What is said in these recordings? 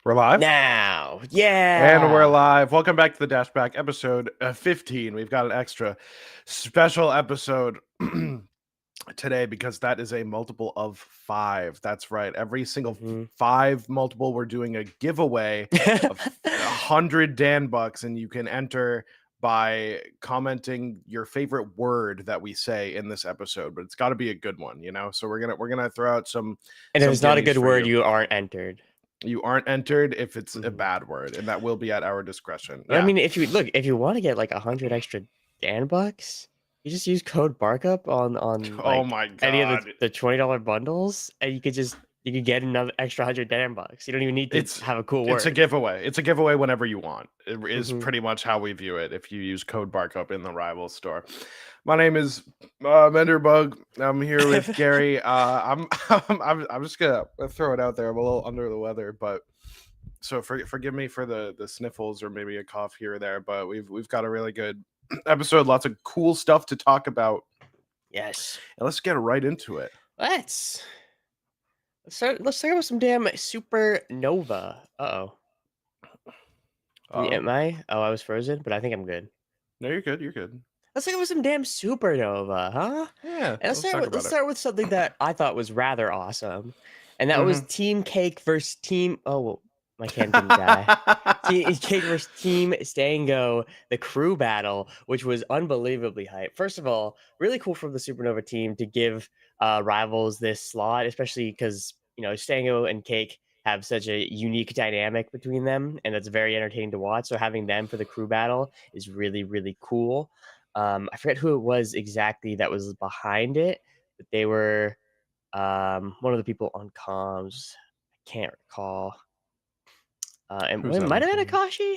We're live. Now, And we're yeah. live. Welcome back to the Dashback episode 15. We've got an extra special episode today because that is a multiple of 5. That's right. Every single Mhm. 5 multiple, we're doing a giveaway of 100 Dan bucks, and you can enter by commenting your favorite word that we say in this episode, but it's got to be a good one, you know. So we're gonna throw out some And if it's not a gimmies good for word, you. you aren't entered. You aren't entered if it's a Mhm. bad word, and that will be at our discretion. But I Yeah. mean, if you want to get like 100 extra Dan bucks, you just use code Barkup on Oh like my any of god. the $20 bundles, and you could get another extra 100 Dan bucks. You don't even need to It's have a cool it's a word. giveaway. It's a giveaway whenever you want. It is Mhm. pretty much how we view it if you use code Barkup in the rival store. My name is Menderbug. I'm here with Gary. I'm just gonna throw it out there. I'm a little under the weather, but so forgive me for the sniffles or maybe a cough here or there, but we've got a really good episode, lots of cool stuff to talk about. Yes. And let's get right into it. Let's let's start with some damn supernova. Uh-oh. Uh-oh. Am I? Oh, I was frozen, but I think I'm good. No, you're good. You're good. Let's talk about some damn supernova, huh? Yeah, And let's talk let's about it. start with something that I thought was rather awesome, and that was Mm-hmm. Team Cake versus Team. Oh, well, my can didn't die. Team Cake versus Team Stango, the crew battle, which was unbelievably hype. First of all, really cool from the Supernova team to give rivals this slot, especially because Stango and Cake have such a unique dynamic between them, and that's very entertaining to watch. So having them for the crew battle is really really cool. I forget who it was exactly that was behind it, but they were one of the people on comms. I can't recall. And Who's it that might on have been camera? Akashi.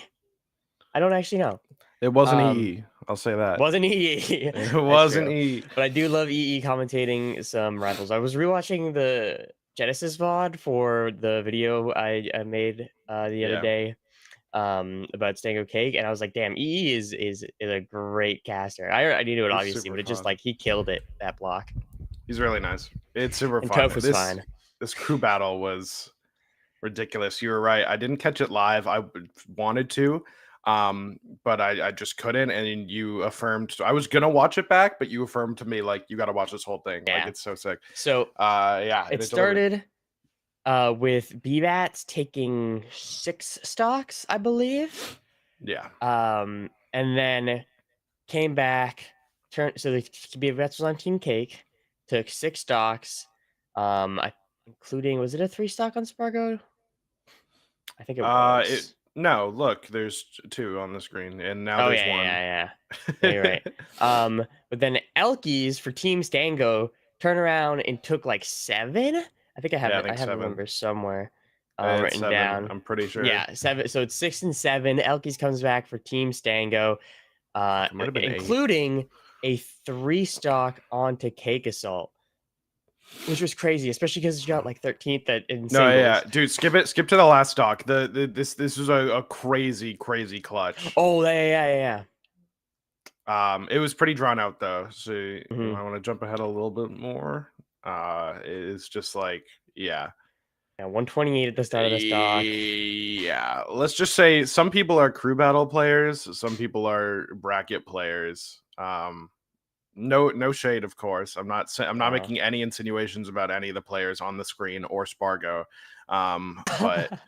I don't actually know. It wasn't Um, EE. I'll say that. wasn't EE. It That's wasn't true. EE. But I do love EE commentating some rivals. I was rewatching the Genesis VOD for the video I made the other Yeah. day about Stango Cake, and I was like, damn, EE is a great caster. I already knew it He's obviously, super but it just fun. like he killed it that block. He's really nice. It's super And fun. Toph was This fine. this crew battle was ridiculous. You were right. I didn't catch it live. I wanted to, but I just couldn't. And you affirmed. I was gonna watch it back, but you affirmed to me like you got to watch this whole thing. Like Yeah. it's so sick. So Yeah, and it it delivered. started with BBATs taking 6 stocks, I believe. Yeah. And then came back, so the BBATs was on Team Cake, took 6 stocks, including, was it a 3 stock on Spargo? I think it was. No, look, there's 2 on the screen, and now Oh there's yeah, 1. yeah. You're right. But then Elkies for Team Stango turn around and took like 7. I think I have Yeah, I it. I think have the 7. numbers somewhere It's written 7. down. I'm pretty sure. Yeah, 7. So it's 6 and 7. Elkies comes back for Team Stango, It might have been 8. including a 3 stock onto Cake Assault, which was crazy, especially because you got like 13th in No, yeah, singles. dude, skip it. Skip to the last stock. This was a crazy clutch. Oh yeah. It was pretty drawn out though. So you Mhm. might want to jump ahead a little bit more. It's just like Yeah, 128 at the start of the stock. yeah. Let's just say some people are crew battle players, some people are bracket players. No shade, of course. I'm not making any insinuations about any of the players on the screen or Spargo. But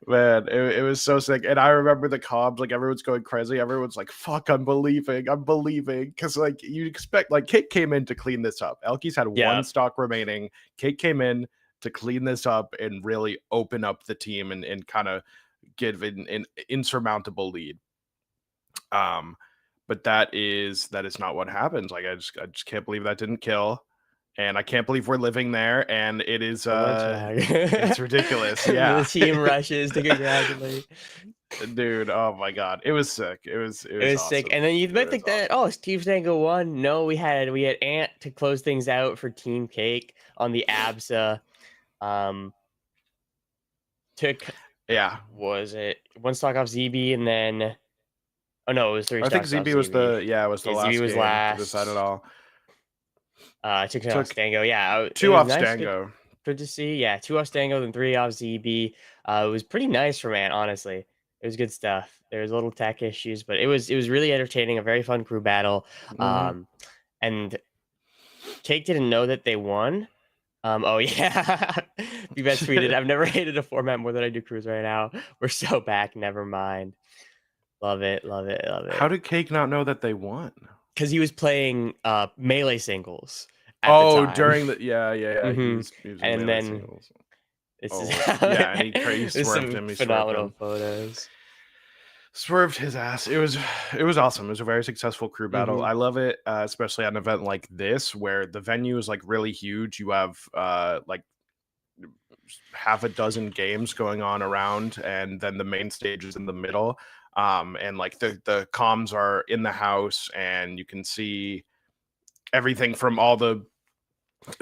man, it was so sick. And I remember the comms, like everyone's going crazy. Everyone's like, fuck, I'm believing. Because like you expect, like Kate came in to clean this up. Elkies had Yeah. 1 stock remaining. Kate came in to clean this up and really open up the team and kind of give an insurmountable lead. But that is not what happens. Like I just can't believe that didn't kill. And I can't believe we're living there. And it is it's ridiculous. Yeah. The team rushes to congratulate. Dude, oh my god. It was sick. It was awesome. Sick. And then you might think that, oh, it's Team Stango won. No, we had Ant to close things out for Team Cake on the ABSA. Took was it 1 stock off ZB and then oh no, it was 3 I think stocks off ZB was the last ZB was game last to decide it all. Took off Stango. Yeah, 2 was off nice. Stango. good to see. Yeah, 2 off Stango, then 3 off ZB. It was pretty nice for man, honestly. It was good stuff. There was little tech issues, but it was really entertaining, a very fun crew battle. Mhm. And Cake didn't know that they won. Oh yeah. B-Bet tweeted, I've never hated a format more than I do crews right now. We're so back, never mind. Love it, love it, love How it. did Cake not know that they won? Because he was playing melee singles at the Oh, time. during the yeah. hmm He was in And melee then singles. this is Oh, yeah, and he there's swerved some him. He swerved phenomenal him. photos. Swerved his ass. It was awesome. It was a very successful crew battle. hmm I love it, especially at an event like this where the venue is like really huge. You have like half a dozen games going on around, and then the main stage is in the middle. And like the comms are in the house, and you can see everything from all the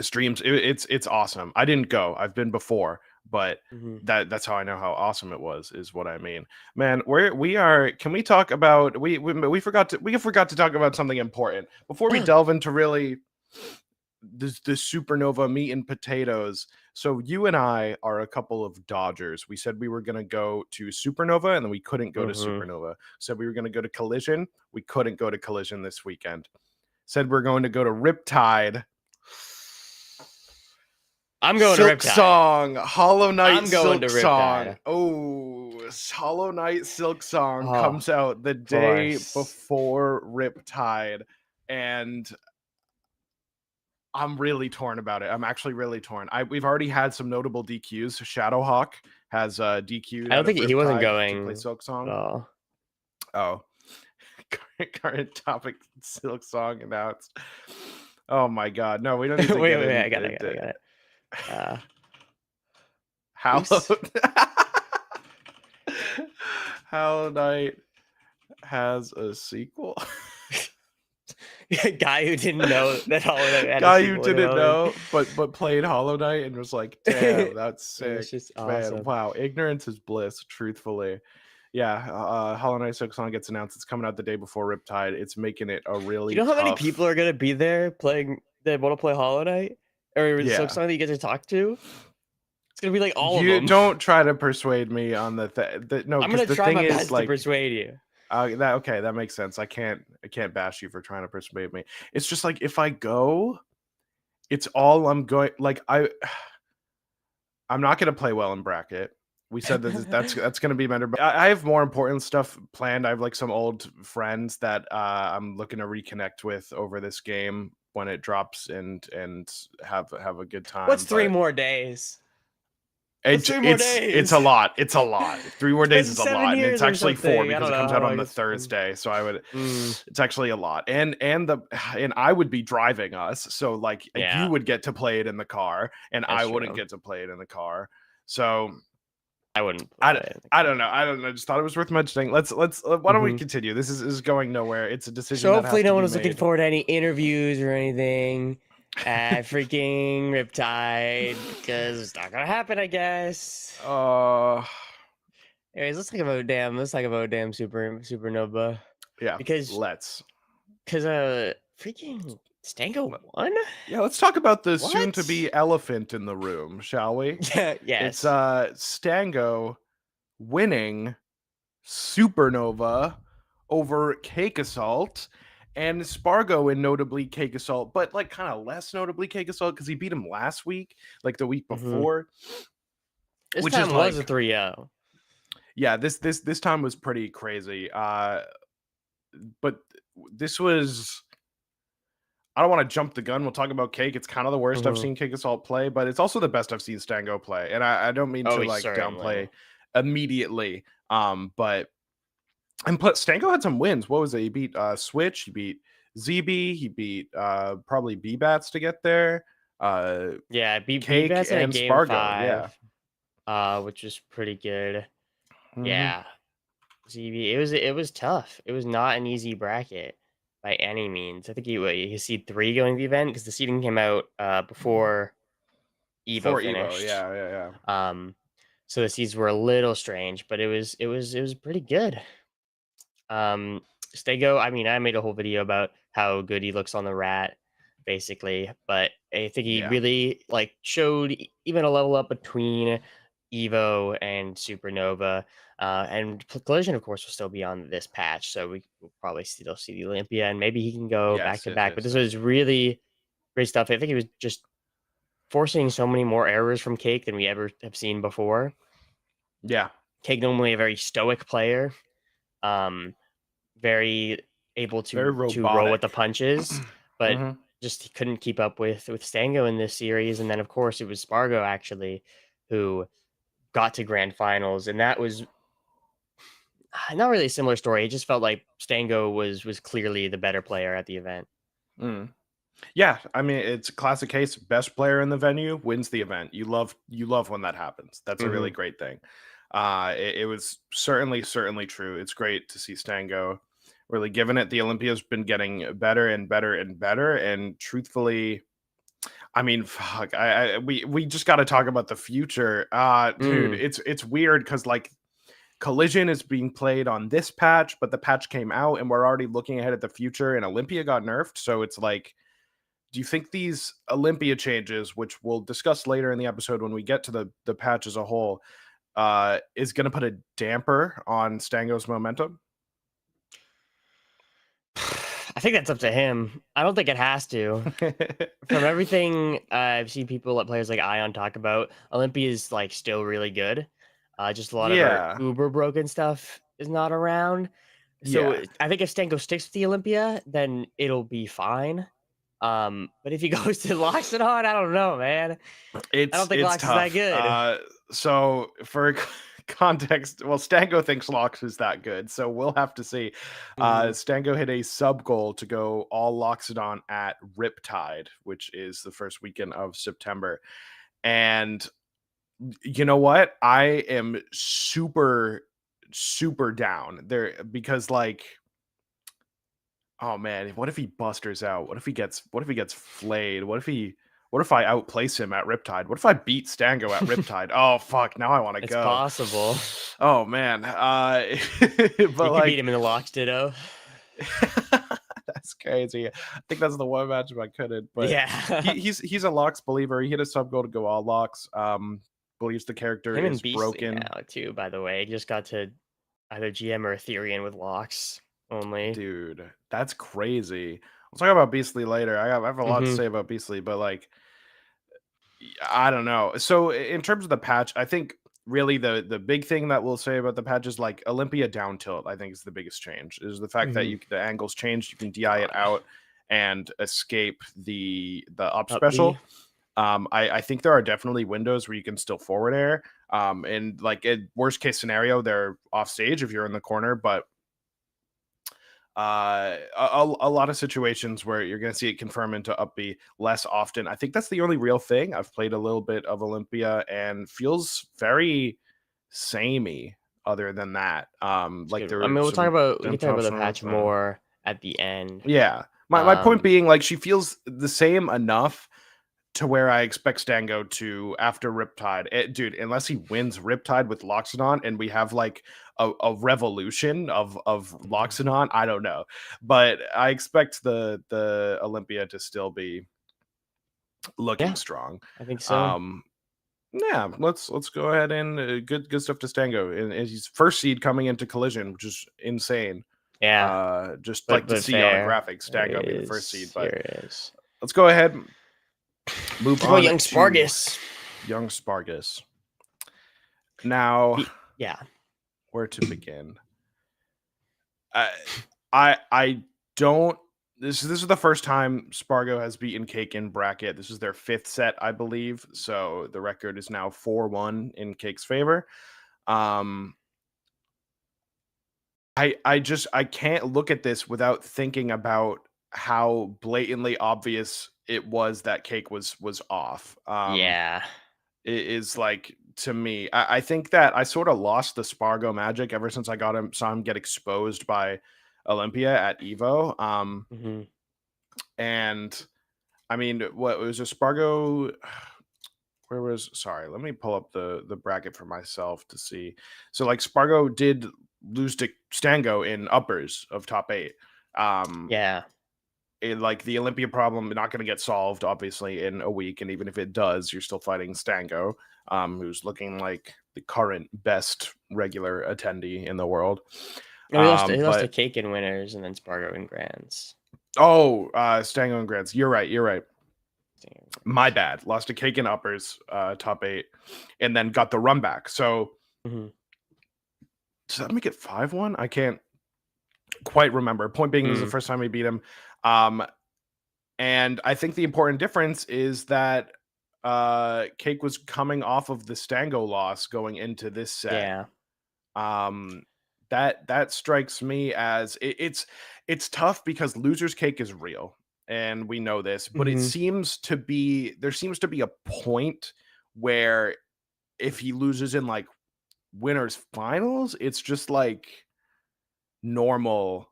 streams. It's awesome. I didn't go. I've been before, but hmm that's how I know how awesome it was. Is what I mean, man. We are. Can we talk about we forgot to talk about something important before we delve into really the supernova meat and potatoes. So you and I are a couple of Dodgers. We said we were going to go to Supernova, and then we couldn't go to hmm Supernova. Said we were going to go to Collision. We couldn't go to Collision this weekend. Said we're going to go to Riptide. I'm going to Silk Riptide. Song, Hollow Knight, I'm going to Silk Song. Riptide. Oh, Hollow Knight, Silk Song Oh, comes of out the day course. before Riptide, and I'm really torn about it. I'm actually really torn. We've already had some notable DQs. Shadowhawk has DQ'd I don't out of think he wasn't Riptide to play going Silk at Song. all. Oh, current topic: Silk Song announced. Oh my God! No, we don't need to get Wait, in. I got it. Hallowed. Oops. Hollow Knight has a sequel. Guy who didn't know that Hollow Knight had a Guy who sequel in didn't development. know, but played Hollow Knight and was like, "Damn, that's It's sick, just man! awesome. Wow, ignorance is bliss." Truthfully, yeah. Hollow Knight Silk Song gets announced. It's coming out the day before Riptide. It's making it a Do really you know how many tough. people are gonna be there playing that want to play Hollow Knight? Or the Silk Yeah, Song that you get to talk to? It's gonna be like all of you them. don't try to persuade me on no, I'm because gonna the try thing my is best to like persuade you. that okay, that makes sense. I can't bash you for trying to persuade me. It's just like if I go, it's all I'm going like I'm not going to play well in bracket. We said that that's going to be better, but I have more important stuff planned. I have like some old friends that I'm looking to reconnect with over this game when it drops and have a good What's time. 3 But more days? What's 3 more it's days? a lot. It's a lot. 3 more days That's is a 7 lot, and it's years or actually 4 something. I because don't it know comes how out on long the it's been. Thursday. So I would, Mm, it's actually a lot, and I would be driving us, so like you yeah, would get to play it in the car, and I that's wouldn't true. get to play it in the car. So I wouldn't I, play it in the I car. don't know. I don't know. I just thought it was worth mentioning. Let's why don't we Mhm. continue? This is going nowhere. It's a decision So that hopefully has to no one be was looking made. forward to any interviews or anything at freaking Riptide because it's not gonna happen, I guess. Uh, Anyways, let's talk about damn supernova yeah. because Let's freaking Stango won. yeah. Let's talk about the soon to What? be elephant in the room, shall we? Yeah. It's Yes. Stango winning Supernova over Cake Assault, and Spargo in notably Cake Assault, but like kind of less notably Cake Assault because he beat him last week, like the week hmm before, This which is time was a like 3-0. yeah, this time was pretty crazy. But this was I don't want to jump the gun. We'll talk about Cake. It's kind of the worst I've hmm seen Cake Assault play, but it's also the best I've seen Stango play. And I don't mean to Oh, like certainly. downplay immediately. But and plus Stango had some wins. What was it? He beat Switch, he beat ZB, he beat probably B-Bats to get there. Yeah, beat Cake Bats in a and game Spargo, yeah. 5, which was pretty good. Hmm. Yeah, ZB. It was tough. It was not an easy bracket by any means. I think you seed 3 going to the event because the seeding came out before Evo For Evo, finished. yeah. Um, so the seeds were a little strange, but it was pretty good. Stego, I mean, I made a whole video about how good he looks on the rat, basically, but I think he Yeah. really like showed even a level up between Evo and Supernova. And Collision, of course, will still be on this patch, so we will probably still see the Olympia, and maybe he can go back Yes, to yes, back. But yes, this yes. was really great stuff. I think he was just forcing so many more errors from Cake than we ever have seen before. Yeah. Cake normally a very stoic player, um, very able Very to roll with the robotic. punches, but Hmm. just he couldn't keep up with Stango in this series. And then of course it was Spargo actually who got to grand finals, and that was not really a similar story. It just felt like Stango was clearly the better player at the event. Mm. Yeah, I mean it's a classic case. Best player in the venue wins the event. You love when that happens. That's a really Hmm. great thing. It was certainly true. It's great to see Stango really giving it. The Olympia's been getting better and better and better. And truthfully, I mean, fuck, we just got to talk about the future. Dude, Mm. it's weird because like Collision is being played on this patch, but the patch came out and we're already looking ahead at the future. And Olympia got nerfed, so it's like do you think these Olympia changes, which we'll discuss later in the episode when we get to the patch as a whole, is going to put a damper on Stango's momentum? I think that's up to him. I don't think it has to. From everything I've seen people let players like Ion talk about, Olympia is like still really good. Just a lot of her Yeah, uber broken stuff is not around. So yeah. I think if Stanko sticks with the Olympia, then it'll be fine. But if he goes to Loxodon, I don't know, man. I don't think It's Lox is that tough. good. So for context, well, Stango thinks Lox is that good, so we'll have to see. Hmm. Stango hit a sub goal to go all Loxodon at Riptide, which is the first weekend of September, and you know what? I am super down there because like oh man, what if he busters out? What if he gets flayed? What if I outplace him at Riptide? What if I beat Stango at Riptide? Oh fuck, now I want to It's go. possible. Oh man. You But could beat like him in the Lox Ditto. that's crazy. I think that's the one matchup I couldn't, but Yeah. he's a locks believer. He hit a sub goal to go all locks. Believes the character Him and is Beastly broken. now, too, by the way. Just got to either GM or Ethereum with Lox only. Dude, that's crazy. We'll talk about Beastly later. I have a lot to Hmm. say about Beastly, but like, I don't know. So in terms of the patch, I think really the big thing that we'll say about the patch is like Olympia down tilt. I think is the biggest change is the fact that Hmm. the angles changed. You can DI it out and escape the up Up B. special. I think there are definitely windows where you can still forward air. And like in worst case scenario, they're off stage if you're in the corner, but a lot of situations where you're going to see it confirm into up B less often. I think that's the only real thing. I've played a little bit of Olympia and feels very samey other than that. It's Like good. there I were mean, some we can talk about tough the nerf. patch more at the end. Yeah. My point Um, being like she feels the same enough to where I expect Stango to after Riptide, dude. Unless he wins Riptide with Loxodon, and we have like a revolution of mhm. Loxodon, I don't know, but I expect the Olympia to still be looking Yeah, strong. I think so. Um, yeah, let's go ahead and good stuff to Stango, and he's first seed coming into Collision, which is insane. Yeah, Just like to but see on a fair. graphic Here Stango it be the first seed, is. Here but it is. let's go ahead and move Talk about on young to Spargus. young Spargus. Now, Yeah. where to begin? I I don't. This is the first time Spargo has beaten Cake in bracket. This is their fifth set, I believe. So the record is now 4-1 in Cake's favor. Um, I can't look at this without thinking about how blatantly obvious it was that Cake was off. Yeah. It is like to me, I think that I sort of lost the Spargo magic ever since I got him saw him get exposed by Olympia at Evo. Hmm. And I mean, what was a Spargo? Where was sorry? Let me pull up the bracket for myself to see. So like Spargo did lose to Stango in uppers of top eight. Um, Yeah. like the Olympia problem not going to get solved obviously in a week, and even if it does, you're still fighting Stango, who's looking like the current best regular attendee in the world. No, he lost to But Cake and Winners and then Spargo and Grands. Stango and Grants, you're right, my bad. Lost to Cake and Uppers, top 8, and then got the run back. So does that make it 5-1? I can't quite remember. Point being, this is the first time we beat him. And I think the important difference is that Cake was coming off of the Stango loss going into this set. Yeah. That strikes me as it's tough because loser's cake is real, and we know this, but there seems to be a point where if he loses in like winners finals, it's just like normal.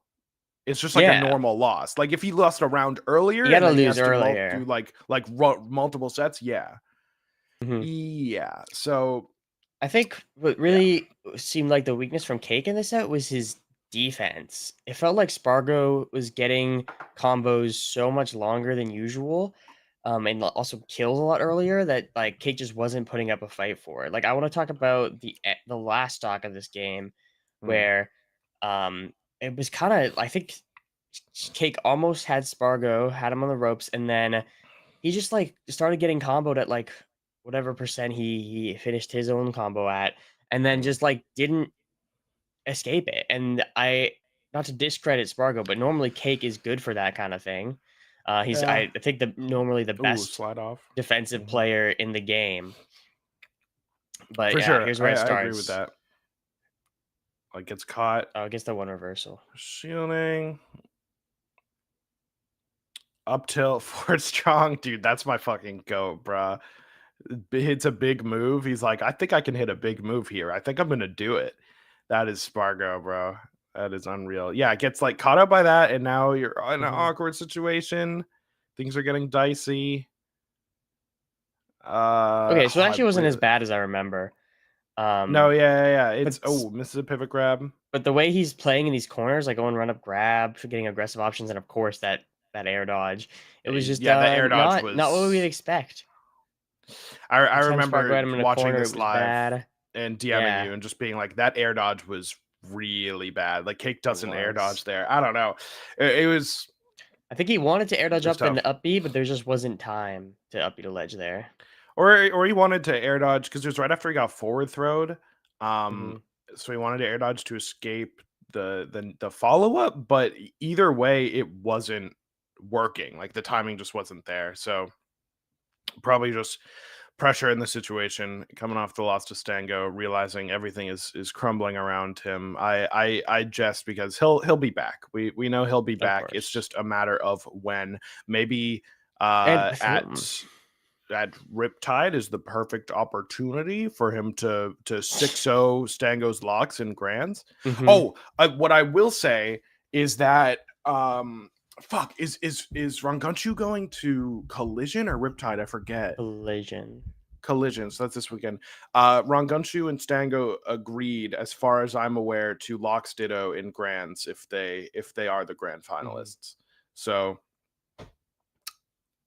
It's just like a normal loss. Like if he lost a round earlier, you gotta and then lose he has earlier. to do like multiple sets. Yeah. Yeah. So I think what really seemed like the weakness from Cake in this set was his defense. It felt like Spargo was getting combos so much longer than usual, and also kills a lot earlier that like Cake just wasn't putting up a fight for it. Like I want to talk about the last stock of this game, where it was kind of, I think Cake almost had Spargo, had him on the ropes, and then he just like started getting comboed at like whatever percent he finished his own combo at, and then just like didn't escape it. And I, not to discredit Spargo, but normally Cake is good for that kind of thing. He's I think normally the best slide off defensive player in the game. But for sure, here's where it starts. I agree with that. Like gets caught. Oh, it gets the one reversal. Shielding. Up tilt forward strong. Dude, that's my fucking goat, bruh. Hits a big move. He's like, I think I can hit a big move here. I think I'm gonna do it. That is Spargo, bro. That is unreal. Yeah, it gets like caught up by that, and now you're in an awkward situation. Things are getting dicey. Okay, so it actually wasn't as bad as I remember. No, yeah. It's misses a pivot grab. But the way he's playing in these corners, like going run up grab, getting aggressive options, and of course that air dodge, it was just the air dodge was not what we'd expect. I remember watching corner, this live bad. and DMing you and just being like, that air dodge was really bad. Like Cake doesn't air dodge there. I don't know. It was. I think he wanted to air dodge up in the up B, but there just wasn't time to up B to ledge there. Or he wanted to air dodge because it was right after he got forward throwed. So he wanted to air dodge to escape the follow up, but either way, it wasn't working. Like the timing just wasn't there. So probably just pressure in the situation, coming off the loss to Stango, realizing everything is crumbling around him. I jest because he'll be back. We know he'll be back. It's just a matter of when. Maybe at Riptide is the perfect opportunity for him to 6-0 Stango's locks and Grands. What I will say is that fuck, is Rangunchu going to Collision or Riptide? I forget. Collision. So that's this weekend. Rangunchu and Stango agreed, as far as I'm aware, to Locks Ditto in Grands if they are the Grand finalists. So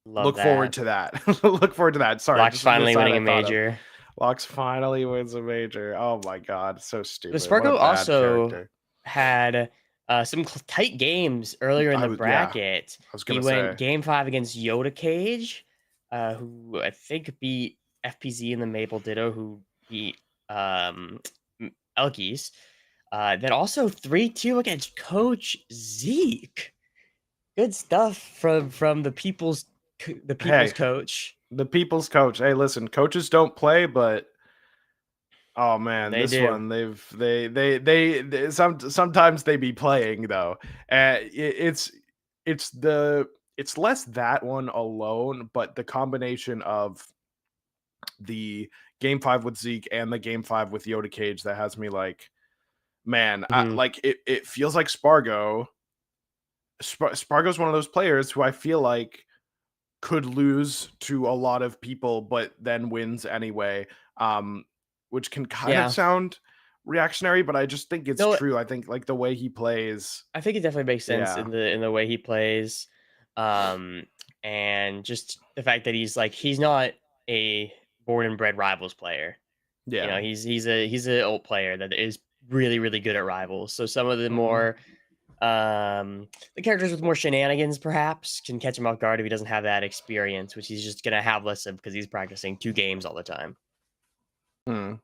look forward to that. Look forward to that. Sorry, Locks finally winning a major. Locks finally wins a major. Oh my god, so stupid. Spargo also had some tight games earlier in the bracket. He went game 5 against Yoda Cage, who I think beat FPZ in the Maple Ditto, who beat Elkies. Then also 3-2 against Coach Zeke. Good stuff from the people's coach. The people's coach. Hey, listen, coaches don't play, but oh man, they sometimes they be playing though. It's less that one alone, but the combination of the game 5 with Zeke and the game 5 with Yoda Cage that has me like, man, it feels like Spargo's one of those players who I feel like could lose to a lot of people, but then wins anyway. Which can kind of sound reactionary, but I just think it's true. I think like the way he plays, I think it definitely makes sense in the way he plays. Um, and just the fact that he's not a born and bred rivals player. You know, Yeah. he's a old player that is really, really good at rivals. So some of the Mhm. more the characters with more shenanigans perhaps can catch him off guard if he doesn't have that experience, which he's just gonna have less of because he's practicing 2 games all the time. Mm.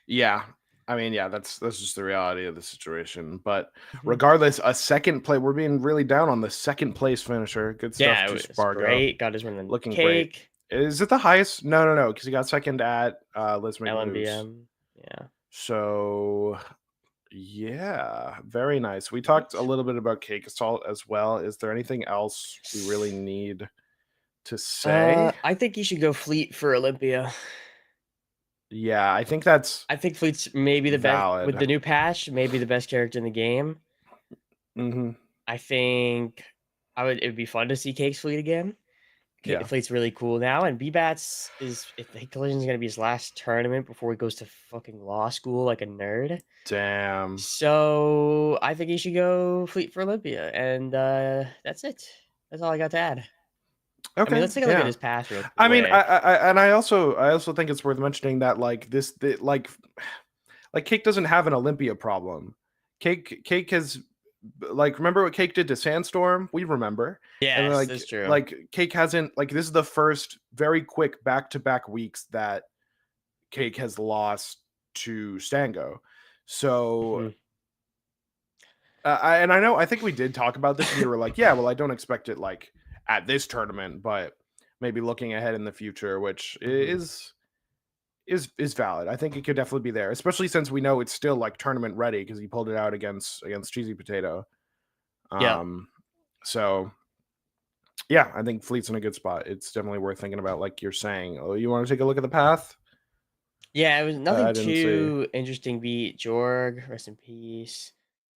Yeah. I mean, yeah, that's just the reality of the situation. But Mhm. regardless, a second play, we're being really down on the second place finisher. Good stuff Yeah, to it was Spargo. great. Got his win in Looking great. cake, Is it the highest? No, no, no, because he got second at Let's Make Moves. LMBM. Yeah. So yeah, very nice. We talked a Right. little bit about cake assault as well. Is there anything else we really need to say? I think you should go Fleet for Olympia. Yeah, I think that's I think Fleet's maybe the best with valid. the new patch, maybe the best character in the game. Hmm. I think it would be fun to see Cake's Fleet again. Yeah. Fleet's really cool now, and B-Bats is if the Collision's gonna be his last tournament before he goes to fucking law school like a nerd. Damn. So I think he should go Fleet for Olympia, and that's it. That's all I got to add. I mean, Okay. let's take a look at Yeah. his pass real I mean, quick. and I also think it's worth mentioning that like Cake doesn't have an Olympia problem. Cake has like remember what Cake did to Sandstorm? We remember. And then, Yes, that's true. like Cake hasn't like this is the first very quick back-to-back weeks that Cake has lost to Stango. So Mhm. and I think we did talk about this and you were like, yeah, well I don't expect it like at this tournament, but maybe looking ahead in the future, which Mhm. is valid. I think it could definitely be there, especially since we know it's still like tournament ready because he pulled it out against Cheesy Potato. Yeah. Um, so yeah, I think Fleet's in a good spot. It's definitely worth thinking about, like you're saying. Oh, you want to take a look at the path? Yeah, it was nothing I didn't see. too interesting. Beat Jorg, rest in peace.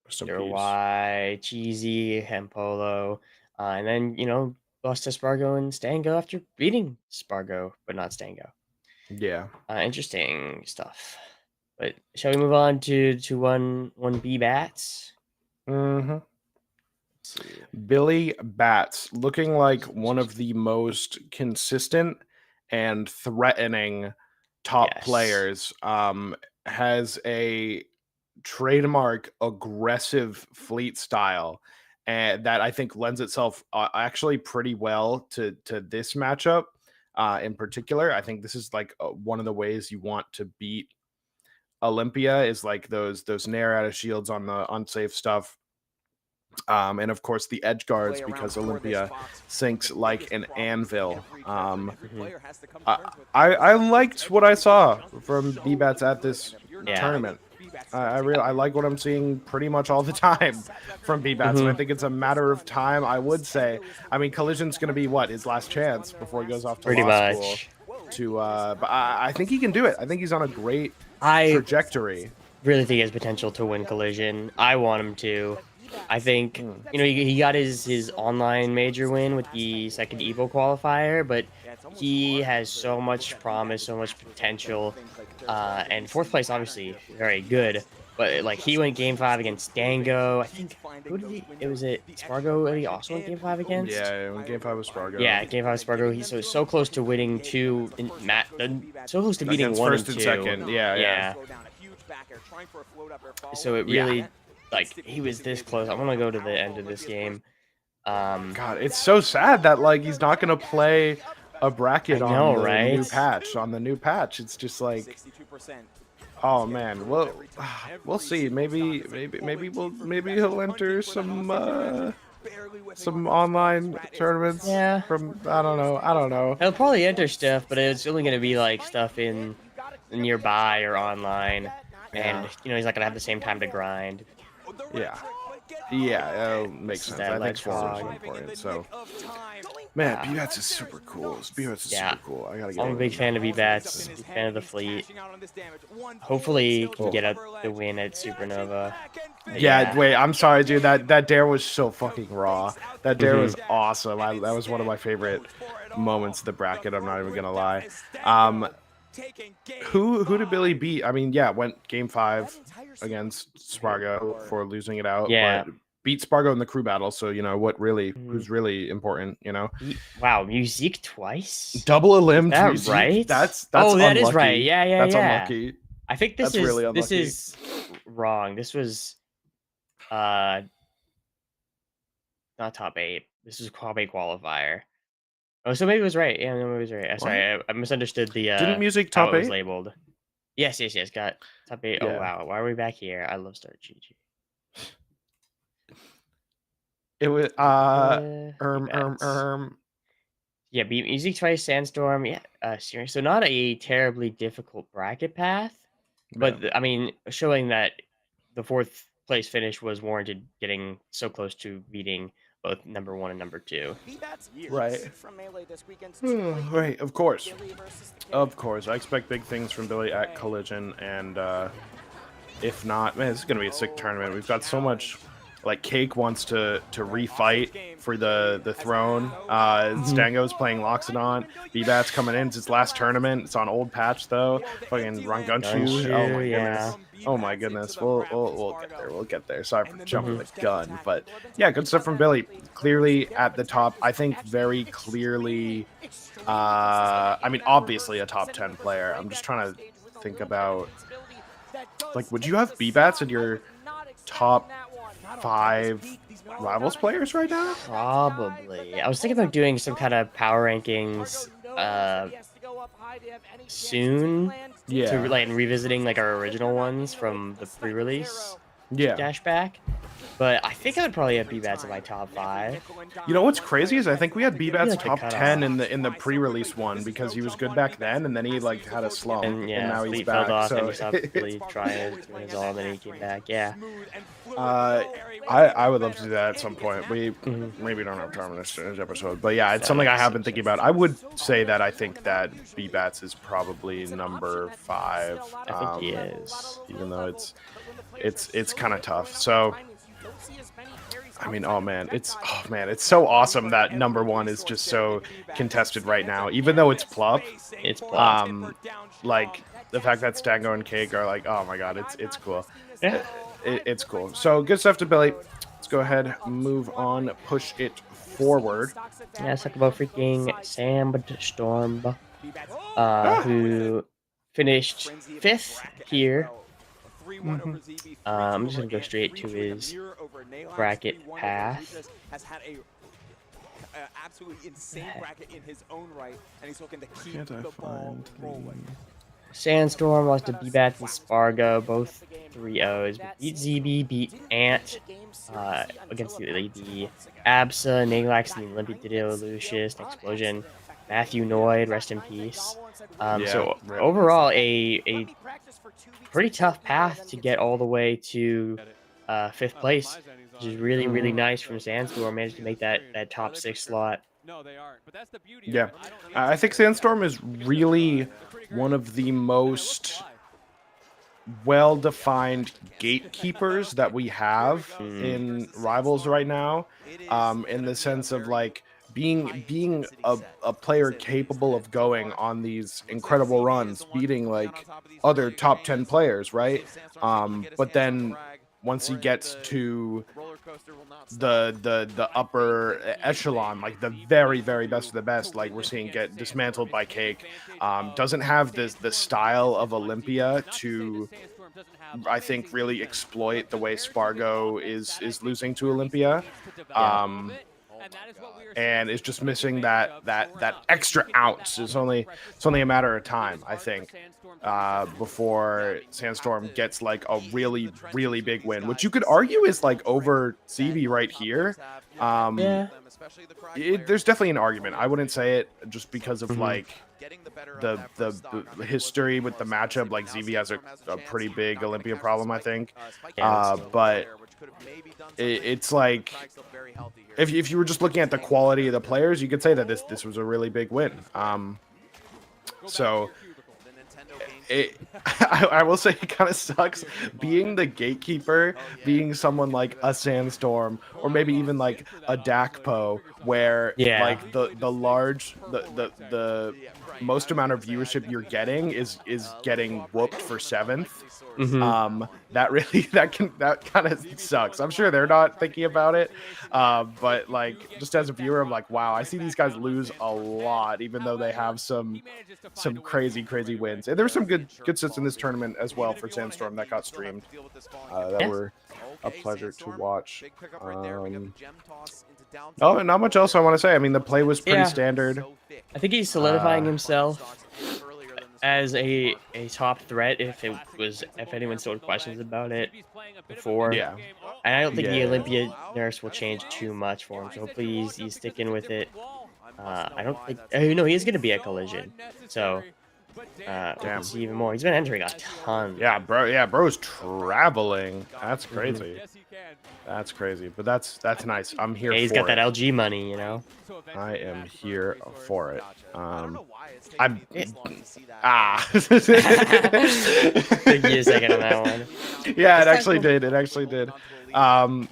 Rest in Mr. peace. Y, Cheesy, Hempolo, and then lost to Spargo and Stango after beating Spargo, but not Stango. Yeah. Interesting stuff. But shall we move on to one B bats? Hmm. Let's see. Billy Bats looking like This is one of interesting. the most consistent and threatening top Yes. players. Has a trademark aggressive fleet style and that I think lends itself actually pretty well to this matchup in particular. I think this is like one of the ways you want to beat Olympia is like those nair out of shields on the unsafe stuff. And of course the edge guards because Olympia sinks like an anvil. Mhm. I liked what I saw from B-Bats at this Yeah. tournament. I like what I'm seeing pretty much all the time from B-Bats, and I Mhm. think it's a matter of time. I would say, I mean, Collision's going to be what his last chance before he goes off to Pretty law school. much. But I think he can do it. I think he's on a great I trajectory. really think he has potential to win Collision. I want him to. I think Mm, he got his online major win with the second Evo qualifier, but he has so much promise, so much potential, and fourth place obviously very good. But like he went game 5 against Dango. I think who did he? It was it Spargo that he also went game 5 against. yeah, when Game 5 was Spargo Yeah, game 5 Spargo. He's so close to winning two in so close to beating against one and first and two. second. Yeah, yeah, Yeah. So it yeah. really like he was this close. I want to go to the end of this game. God, it's so sad that like he's not gonna play a I bracket on know, the right? new patch. On the new patch, it's just like, oh man, well, we'll see. Maybe he'll enter some online tournaments Yeah. from I don't know. He'll probably enter stuff, but it's only gonna be like stuff in nearby or online. And Yeah, he's not gonna have the same time to grind. yeah, yeah. That'll make This is sense. that I think ledge forums are hog. important. So, man, Uh, BBats is super cool. BBats is yeah. super cool. I gotta get I'm a over big there. fan of B-Bats, big fan of the fleet. Hopefully he can Oh. get the win at Supernova. But Yeah, yeah. wait, I'm sorry, dude. That dare was so fucking raw. That dare Hmm. was awesome. That was one of my favorite moments of the bracket. I'm not even gonna lie. Um, who did Billy beat? I mean, yeah, went game 5 against Spargo for losing it out, but Yeah. beat Spargo in the crew battle. So who's Mhm. really important? Wow, music twice? Double Is Olymp that music. right? That's Oh, that is right. unlucky. Yeah, yeah, That's yeah. unlucky. I think That's really this unlucky. is wrong. This was uh not top 8. This is top 8 qualifier. Oh, so maybe it was right. Yeah, no, maybe it was right. Sorry, What? I misunderstood the Didn't music how top it was 8? labeled. Yes, yes, yes. Got top 8. Oh Yeah. wow, why are we back here? I love Star GG. It was Bets. Yeah, beat music twice, Sandstorm. Yeah, serious. So not a terribly difficult bracket path, Yeah. but I mean, showing that the 4th place finish was warranted, getting so close to beating both number 1 and number 2. Right. Right, of course. Of course. I expect big things from Billy at Collision, and if not, man, this is gonna be a sick tournament. We've got so much. Like Cake wants to refight for the throne. Stango's playing Loxodon. B-Bat's coming in. It's his last tournament. It's on old patch though. Fucking Rangunchu. Oh my Yeah. goodness. Oh my goodness. We'll get there. We'll get there. Sorry for jumping the gun, but yeah, good stuff from Billy. Clearly at the top. I think very clearly. I mean, obviously a top 10 player. I'm just trying to think about. Like, would you have B-Bats in your top 5 Rivals players right now? Probably. I was thinking about doing some kind of power rankings soon Yeah. to like revisiting like our original ones from the pre-release Yeah. dashback. But I think I would probably have B-Bats in my top 5. You know what's crazy is I think we had B-Bat's like the top cutoff. 10 in the pre-release one because he was good back then, and then he like had a slump, And yeah, now he's Fleet back. fell off So and he stopped really trying to win his all, and then he came back. Yeah. I would love to do that at some point. We maybe don't have time in this episode, but yeah, it's something I have been thinking about. I would say that I think that B-Bats is probably number 5. I think he is, even though it's kind of tough. So I mean, oh man, it's so awesome that number 1 is just so contested right now, even though it's Plup. It's Plup. Like the fact that Stango and Cake are like, oh my god, it's cool. Yeah. It's cool. So good stuff to Billy. Let's go ahead, move on, push it forward. Yeah, let's talk about freaking Sandstorm, who finished 5th here. I'm just gonna go straight to his bracket path. Absolutely insane bracket in his own right, and he's looking to keep Can't I the ball find rolling. Sandstorm lost to B-Bats and Spargo, both 3-0s. Beat ZB, beat Ant against the Absa, Naglax, and the Olympia Didio, Lucius, Explosion, Matthew Noyd, rest in peace. So overall, a pretty tough path to get all the way to 5th place, which is really, really nice from Sandstorm. Managed to make that top 6 slot. Yeah, I think Sandstorm is really one of the most well-defined gatekeepers that we have in Rivals right now, in the sense of like being a player capable of going on these incredible runs, beating like other top 10 players, right? But then once he gets to the upper echelon, like the very best of the best, like we're seeing get dismantled by Cake, doesn't have the style of Olympia to, I think, really exploit the way Spargo is losing to Olympia, and is just missing that extra ounce. It's only a matter of time, I think, before Sandstorm gets like a really big win, which you could argue is like over CB right here. There's definitely an argument. I wouldn't say it just because of like the history with the matchup. Like ZV has a pretty big Olympia problem, I think. But it's like if you were just looking at the quality of the players, you could say that this was a really big win. So I will say it kind of sucks being the gatekeeper, being someone like a Sandstorm or maybe even like a Dakpo, where like the most amount of viewership you're getting is getting whooped for 7th. That really that kind of sucks. I'm sure they're not thinking about it, but like just as a viewer, I'm like, wow, I see these guys lose a lot, even though they have some crazy wins. And there were some good sets in this tournament as well for Sandstorm that got streamed that were a pleasure to watch. Oh, and not much else I want to say. I mean, the play was pretty standard. I think he's solidifying himself as a top threat if anyone still had questions about it before. Yeah. And I don't think the Olympia nurse will change too much for him. So hopefully he's sticking with it. I don't think no, he is going to be at Collision. So we can see even more. He's been entering a ton. Yeah, bro's traveling. That's crazy. That's crazy, but that's nice. I'm here. He's got that LG money, you know. I am here for it. I'm Took you a second on that one. Yeah, it actually did. I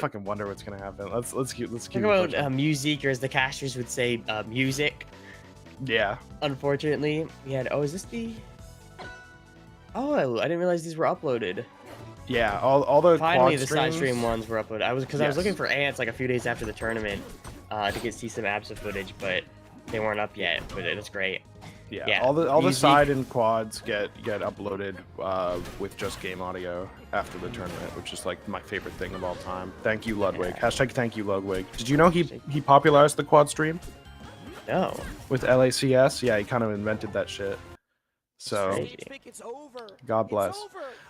fucking wonder what's gonna happen. Let's keep. Talk about music, or as the casters would say, music. Yeah. Unfortunately, we had. Oh, is this the? Oh, I didn't realize these were uploaded. Yeah, all the finally quad the streams. side stream ones were uploaded. I was looking for ants like a few days after the tournament to see some abs footage, but they weren't up yet. But it's great. Yeah, all the side and quads get uploaded with just game audio after the tournament, which is like my favorite thing of all time. Thank you, Ludwig. Hashtag thank you, Ludwig. Did you know he popularized the quad stream? No. With LACS? Yeah, he kind of invented that shit. So, God bless.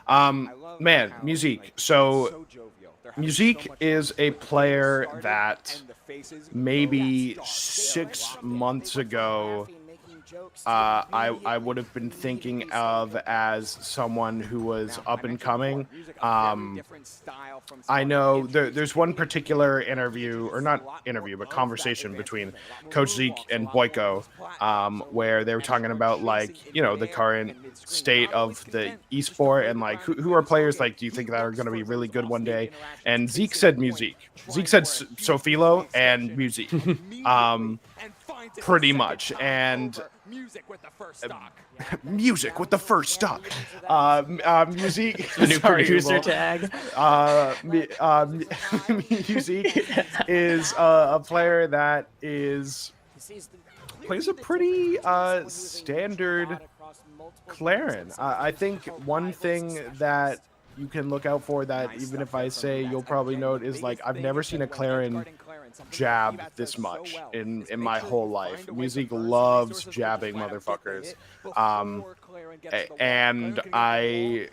Man, Musique. So, Musique is a player that maybe 6 months ago I would have been thinking of as someone who was up and coming. I know there's one particular interview, or not interview, but conversation between Coach Zeke and Boyko, where they were talking about, like, you know, the current state of the esport and like who are players like do you think that are going to be really good one day? And Zeke said Musique. Zeke said Sofilo and Musique. Pretty much. And music with the first stock. Musique. The new producer tag. Musique is a player that plays a pretty standard Clarin. I think one thing that you can look out for, that even if I say you'll probably note, is like I've never seen a Clarin jab this much in my whole life. Musique loves jabbing motherfuckers, and I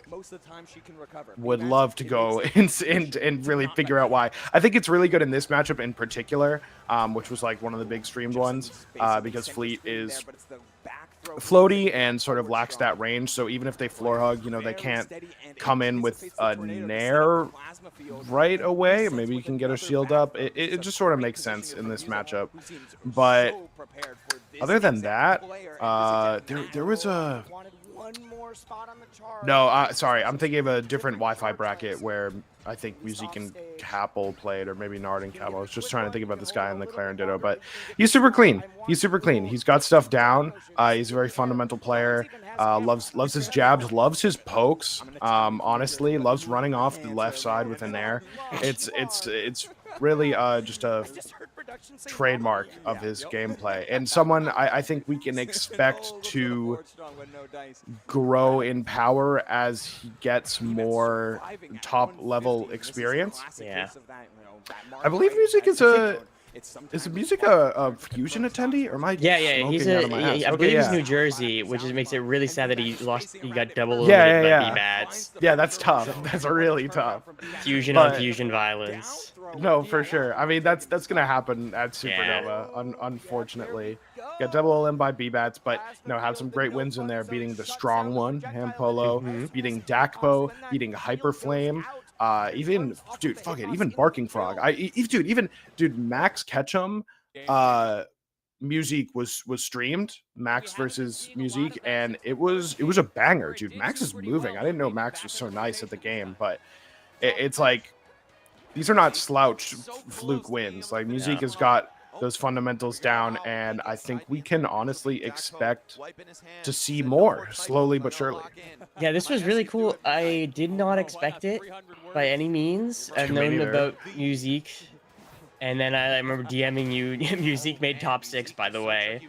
would love to go and really figure out why. I think it's really good in this matchup in particular, which was like one of the big streamed ones, because Fleet is floaty and sort of lacks that range, so even if they floor hug, you know, they can't come in with a nair right away. Maybe you can get a shield up. It just sort of makes sense in this matchup. But other than that, there was a sorry, I'm thinking of a different Wi-Fi bracket where I think Musique and Capel played, or maybe Nard and Capel. I was just trying to think about this guy in the Clarin Ditto, but he's super clean. He's got stuff down. He's a very fundamental player. Loves his jabs, loves his pokes. Honestly, loves running off the left side with an air. It's really just a trademark of his gameplay, and someone I think we can expect to grow in power as he gets more top level experience. Yeah, I believe Musique is Musique a Fusion attendee, or am I he's out of my ass? I believe he's New Jersey, which makes it really sad that he got double eliminated by B-Bats. Yeah, that's tough. That's really tough. Fusion on fusion violence. No, for sure. I mean, that's gonna happen at Supernova, unfortunately. Got double LM by B-Bats, but you know, have some great wins in there, beating the strong one, Ham Polo, beating Dakpo, beating Hyperflame. Even Barking Frog. Max Ketchum, Musique was streamed, Max versus Musique, and it was a banger, dude. Max is moving. I didn't know Max was so nice at the game, but it's like these are not slouch fluke wins. Like Musique has got those fundamentals down, and I think we can honestly expect to see more slowly but surely. Yeah, this was really cool. I did not expect it by any means. I've Me known neither. about Musique, and then I remember DMing you. Musique made top 6, by the way.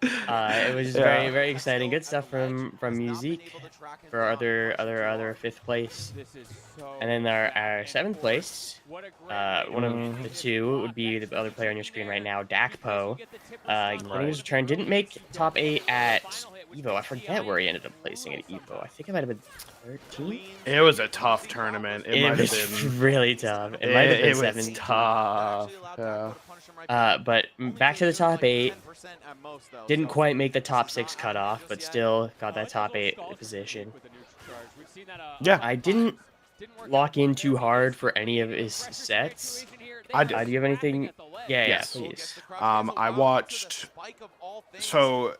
It was just very, Yeah. very exciting. Good stuff from Musique for our other 5th place. And then our 7th place, one of the two would be the other player on your screen right now, Dakpo. Getting his return, didn't make top 8 at Evo. I forget where he ended up placing at Evo. I think it might have been 13th. It was a tough tournament. It might have was been really tough. It might have been it was 17th. tough. Yeah. But back to the top 8. Didn't quite make the top 6 cutoff, but still got that top 8 position. Yeah. I didn't lock in too hard for any of his sets. I did. Do you have anything? Yeah, Yes. yeah, please. I watched. So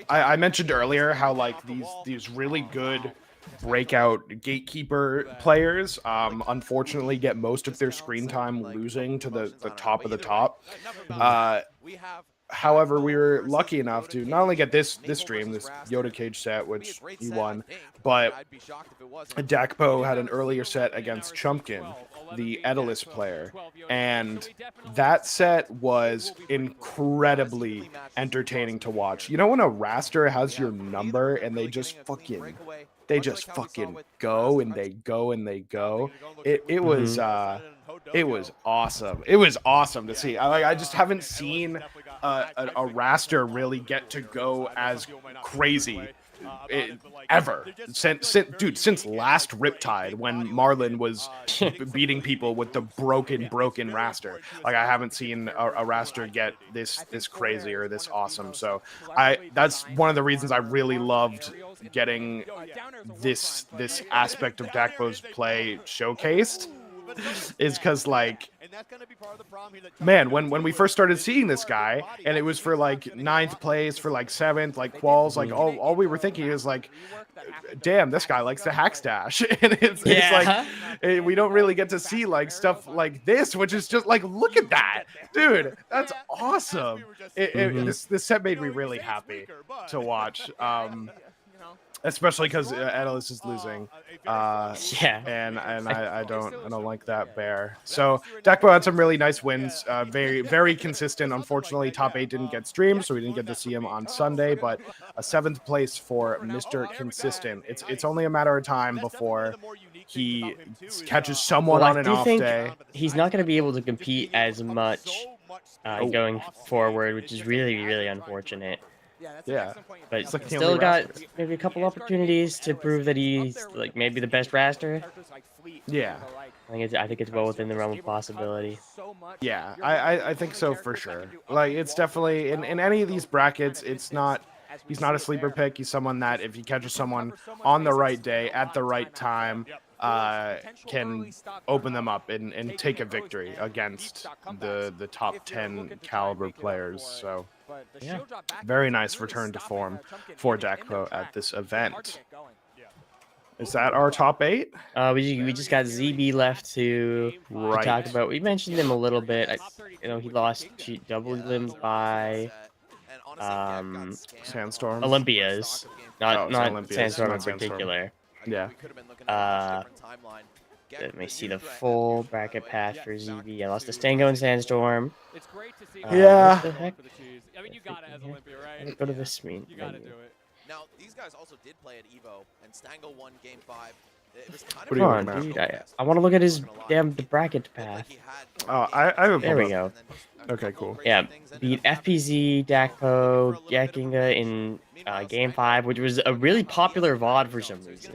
I mentioned earlier how like these really good breakout gatekeeper players unfortunately get most of their screen time losing to the top of the top. However, we were lucky enough to not only get this stream, this Yoda Cage set, which he won, but Dakpo had an earlier set against Chumpkin, the Edelus player, and that set was incredibly entertaining to watch. You know when a raster has your number and they just fucking go and they go and they go. It was awesome. It was awesome to see. I just haven't seen a raster really get to go as crazy ever since last Riptide, when Marlin was beating people with the broken raster. Like I haven't seen a raster get this crazy or this awesome. So that's one of the reasons I really loved getting this aspect of Dakpo's play showcased, is because like, man, when we first started seeing this guy and it was for like 9th place, for like 7th, like quals, like all we were thinking is like, damn, this guy likes the hack stash. And it's like we don't really get to see like stuff like this, which is just like, look at that, dude, that's awesome. This set made me really happy to watch, especially because Edelus is losing. And I don't like that bear. So Dakpo had some really nice wins, very consistent. Unfortunately, top 8 didn't get streamed, so we didn't get to see him on Sunday. But a 7th place for Mr. Consistent. It's only a matter of time before he catches someone on an off day. He's not going to be able to compete as much going forward, which is really unfortunate. Yeah, but still got maybe a couple opportunities to prove that he's like maybe the best raster. Yeah, I think it's well within the realm of possibility. Yeah, I think so for sure. Like it's definitely in any of these brackets, he's not a sleeper pick. He's someone that if he catches someone on the right day at the right time, can open them up and take a victory against the top 10 caliber players. So yeah, very nice return to form for Dakpo at this event. Is that our top 8? We just got ZB left to talk about. We mentioned him a little bit. He lost double limbs by Sandstorm. Olympias, not Olympias, Sandstorm not in particular. Yeah. Let me see the full bracket path for ZB. I lost to Stango and Sandstorm. It's great to see. Yeah. What the heck? I mean, you got it as Olympia, right? Go to this screen. You gotta do it. Now, these guys also did play at Evo, and Stango won Game 5. It was kind What Come are on, you dude. I want to look at his the bracket path. Oh, I have a There we go. Okay, cool. Yeah, beat FPZ, Dakpo, Gekinga in Game 5, which was a really popular VOD for some reason.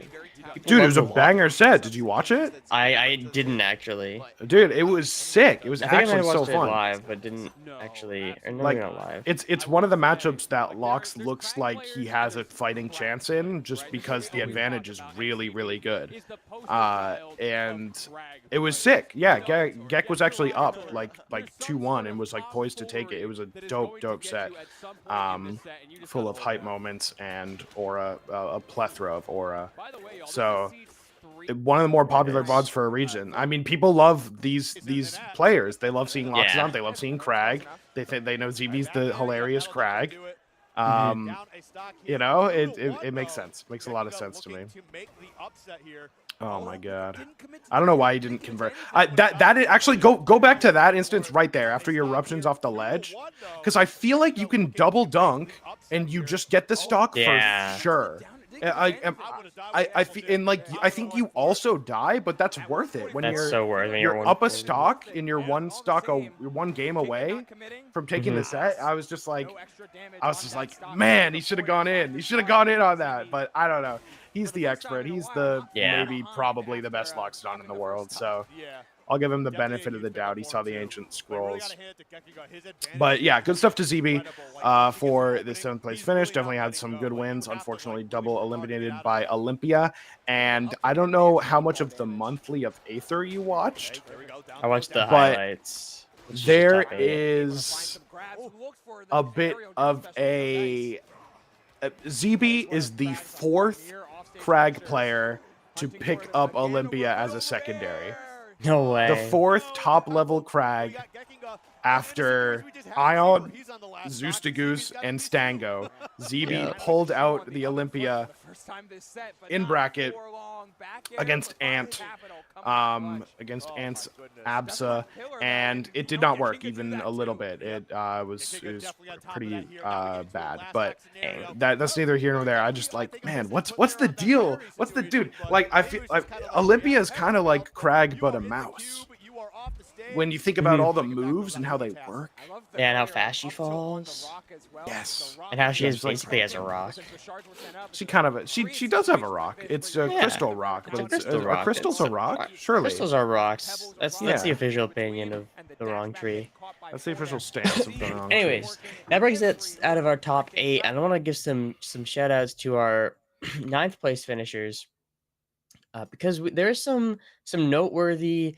Dude, it was a banger set. Did you watch it? I didn't actually. Dude, it was sick. It was I think actually I might have so watched it fun. live, but didn't actually. Or no, Like, not live. It's one of the matchups that Lox looks like he has a fighting chance in, just because the advantage is really good. And it was sick. Yeah, Gek was actually up like 2-1 and was like poised to take it. It was a dope set, full of hype moments and aura, a plethora of aura. So one of the more popular VODs for a reason. I mean, people love these players. They love seeing Loxodon. Yeah. They love seeing Crag. They know ZB's the hilarious Crag. You know, it makes sense. Makes a lot of sense to me. Oh my god. I don't know why he didn't convert. Actually go back to that instance right there after your eruptions off the ledge, because I feel like you can double dunk and you just get the stock Yeah. for sure. I feel, and like I think you also die, but that's worth it when That's so worth it. you're up a stock and you're one game away from taking the set. I was just like, man, he should have gone in. He should have gone in on that. But I don't know. He's the expert. He's maybe probably the best Loxodon in the world. So I'll give him the benefit of the doubt. He saw the ancient scrolls. But yeah, good stuff to ZB for the 7th place finish. Definitely had some good wins. Unfortunately, double eliminated by Olympia. And I don't know how much of the monthly of Aether you watched. I watched the highlights. There is a bit of a... ZB is the 4th Crag player to pick up Olympia as a secondary. No way. The 4th top level Crag after Ion, Zeus to Goose, and Stango. ZB pulled out the Olympia in bracket against Ant, against Ant's Absa, and it did not work even a little bit. It was pretty bad, but that's neither here nor there. I just like, man, what's the deal? What's the dude? Like, I feel like Olympia is kind of like Crag but a mouse. When you think about all the moves and how they work. Yeah, and how fast she falls. Yes. And how she is basically as a rock. She kind of she does have a rock. It's a crystal rock, but rock. Crystal's a rock. Surely. Crystals are rocks. That's the official opinion of the wrong tree. That's the official stance of the wrong tree. Anyways, that brings us out of our top 8. I want to give some shout outs to our 9th place finishers. Because there's some noteworthy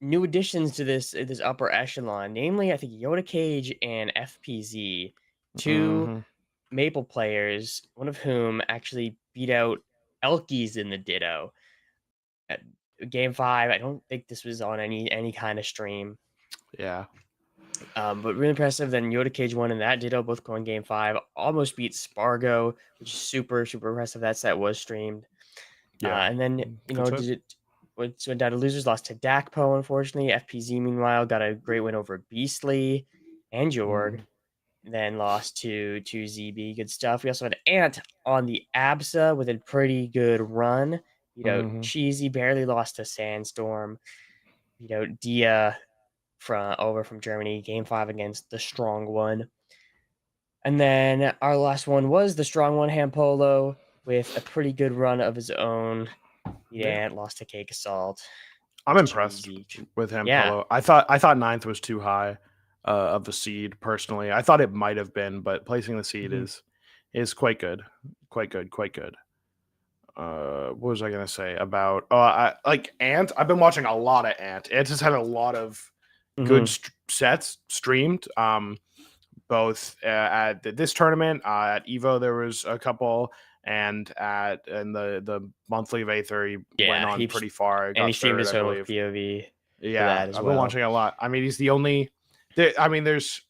new additions to this upper echelon, namely I think Yoda Cage and FPZ, two Maple players, one of whom actually beat out Elkies in the Ditto at game 5. I don't think this was on any kind of stream. Yeah. But really impressive. Then Yoda Cage won in that Ditto, both going game 5. Almost beat Spargo, which is super impressive. That set was streamed. Yeah. And then went down to losers, lost to Dakpo, unfortunately. FPZ, meanwhile, got a great win over Beastly and Jorg. Then lost to ZB. Good stuff. We also had Ant on the Absa with a pretty good run. Cheesy barely lost to Sandstorm. Dia from Germany, game 5 against the Strong One. And then our last one was the Strong One, Hampolo, with a pretty good run of his own. Yeah, lost to Cake Assault. I'm impressed with Hampolo. Yeah. I thought 9th was too high of the seed, personally. I thought it might have been, but placing the seed is quite good. Quite good. What was I gonna say about Ant? I've been watching a lot of Ant. Ant has had a lot of good sets streamed. Both at this tournament, at Evo there was a couple, and in the monthly of Aether he went on pretty far. And he streamed his own POV. Yeah, I've been watching a lot. I mean, he's the only. There's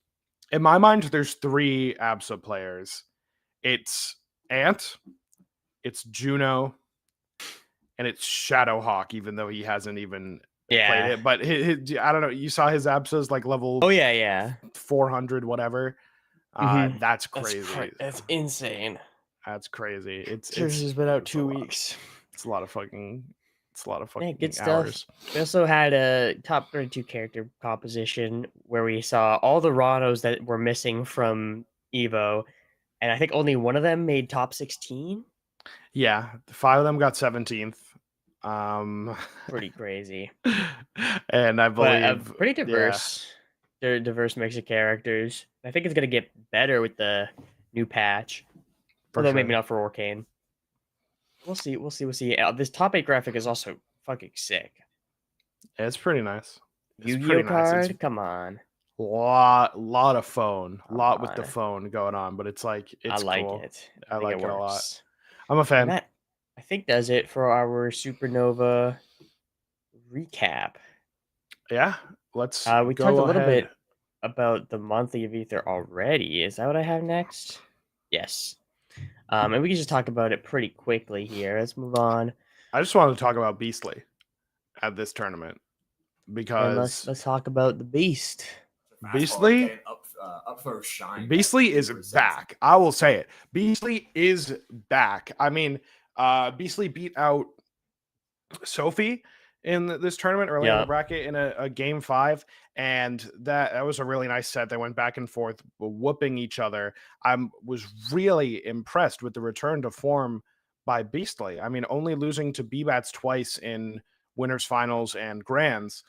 in my mind there's 3 Absa players. It's Ant, it's Juno, and it's Shadowhawk. Even though he hasn't even played it, but I don't know. You saw his Absas like level 400 whatever. That's crazy. That's insane. That's crazy. It's been out 2 weeks. It's a lot of fucking good stuff. hours. We also had a top 32 character composition where we saw all the Ranos that were missing from Evo, and I think only one of them made top 16. Yeah, 5 of them got 17th. Pretty crazy. And I believe pretty diverse. They're diverse mix of characters. I think it's gonna get better with the new patch. Although maybe not for Orcane. We'll see. This top 8 graphic is also fucking sick. Yeah, it's pretty nice. Yu-Gi-Oh card? Come on. Lot of phone. With the phone going on, but it's like, it's I like cool. it. I like it a lot. I'm a fan. I think that's it for our Supernova recap. Yeah, let's We talked go a little ahead. bit about the monthly of Ether already. Is that what I have next? Yes. And we can just talk about it pretty quickly here. Let's move on. I just wanted to talk about Beastly at this tournament And because let's talk about the Beast. Beastly up for a shine. Beastly is back. I will say it. Beastly is back. I mean, Beastly beat out Sophie in this tournament early in the bracket in a game 5, and that was a really nice set. They went back and forth, whooping each other. I was really impressed with the return to form by Beastly. I mean, only losing to BBATS twice in winners finals and grands.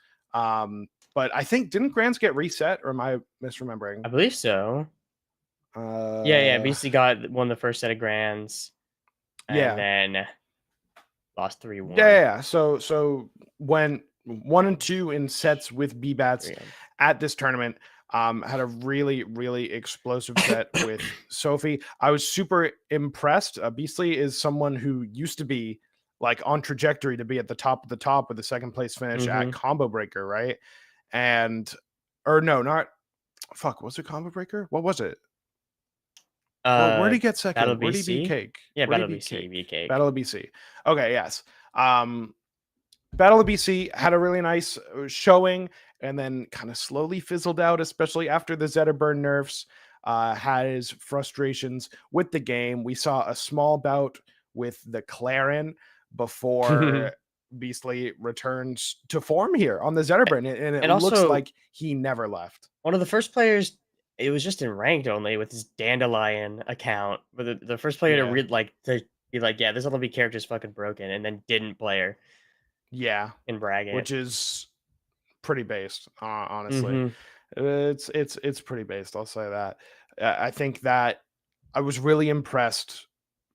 But I think, didn't grands get reset, or am I misremembering? I believe so. Yeah. Beastly won the first set of grands, and then lost 3-1. Yeah. So when 1 and 2 in sets with BBATS at this tournament, had a really, really explosive set with Sophie. I was super impressed. Beastly is someone who used to be like on trajectory to be at the top of the top with a second place finish at Combo Breaker, right? Or no, not fuck. Was it Combo Breaker? What was it? Where did he get second? Battle Where did he BC? beat Cake? Yeah, Where Battle did he BC, beat Cake. Battle of BC. Okay, yes. Battle of BC had a really nice showing and then kind of slowly fizzled out, especially after the Zetterburn nerfs. Had his frustrations with the game. We saw a small bout with the Clarin before Beastly returns to form here on the Zetterburn, and it looks also, like he never left. One of the first players, it was just in ranked only with his Dandelion account, but the first player to read to be like, yeah, this LB character is fucking broken, and then didn't play her. Yeah, in bracket, which is pretty based, honestly. It's pretty based. I'll say that. I think that I was really impressed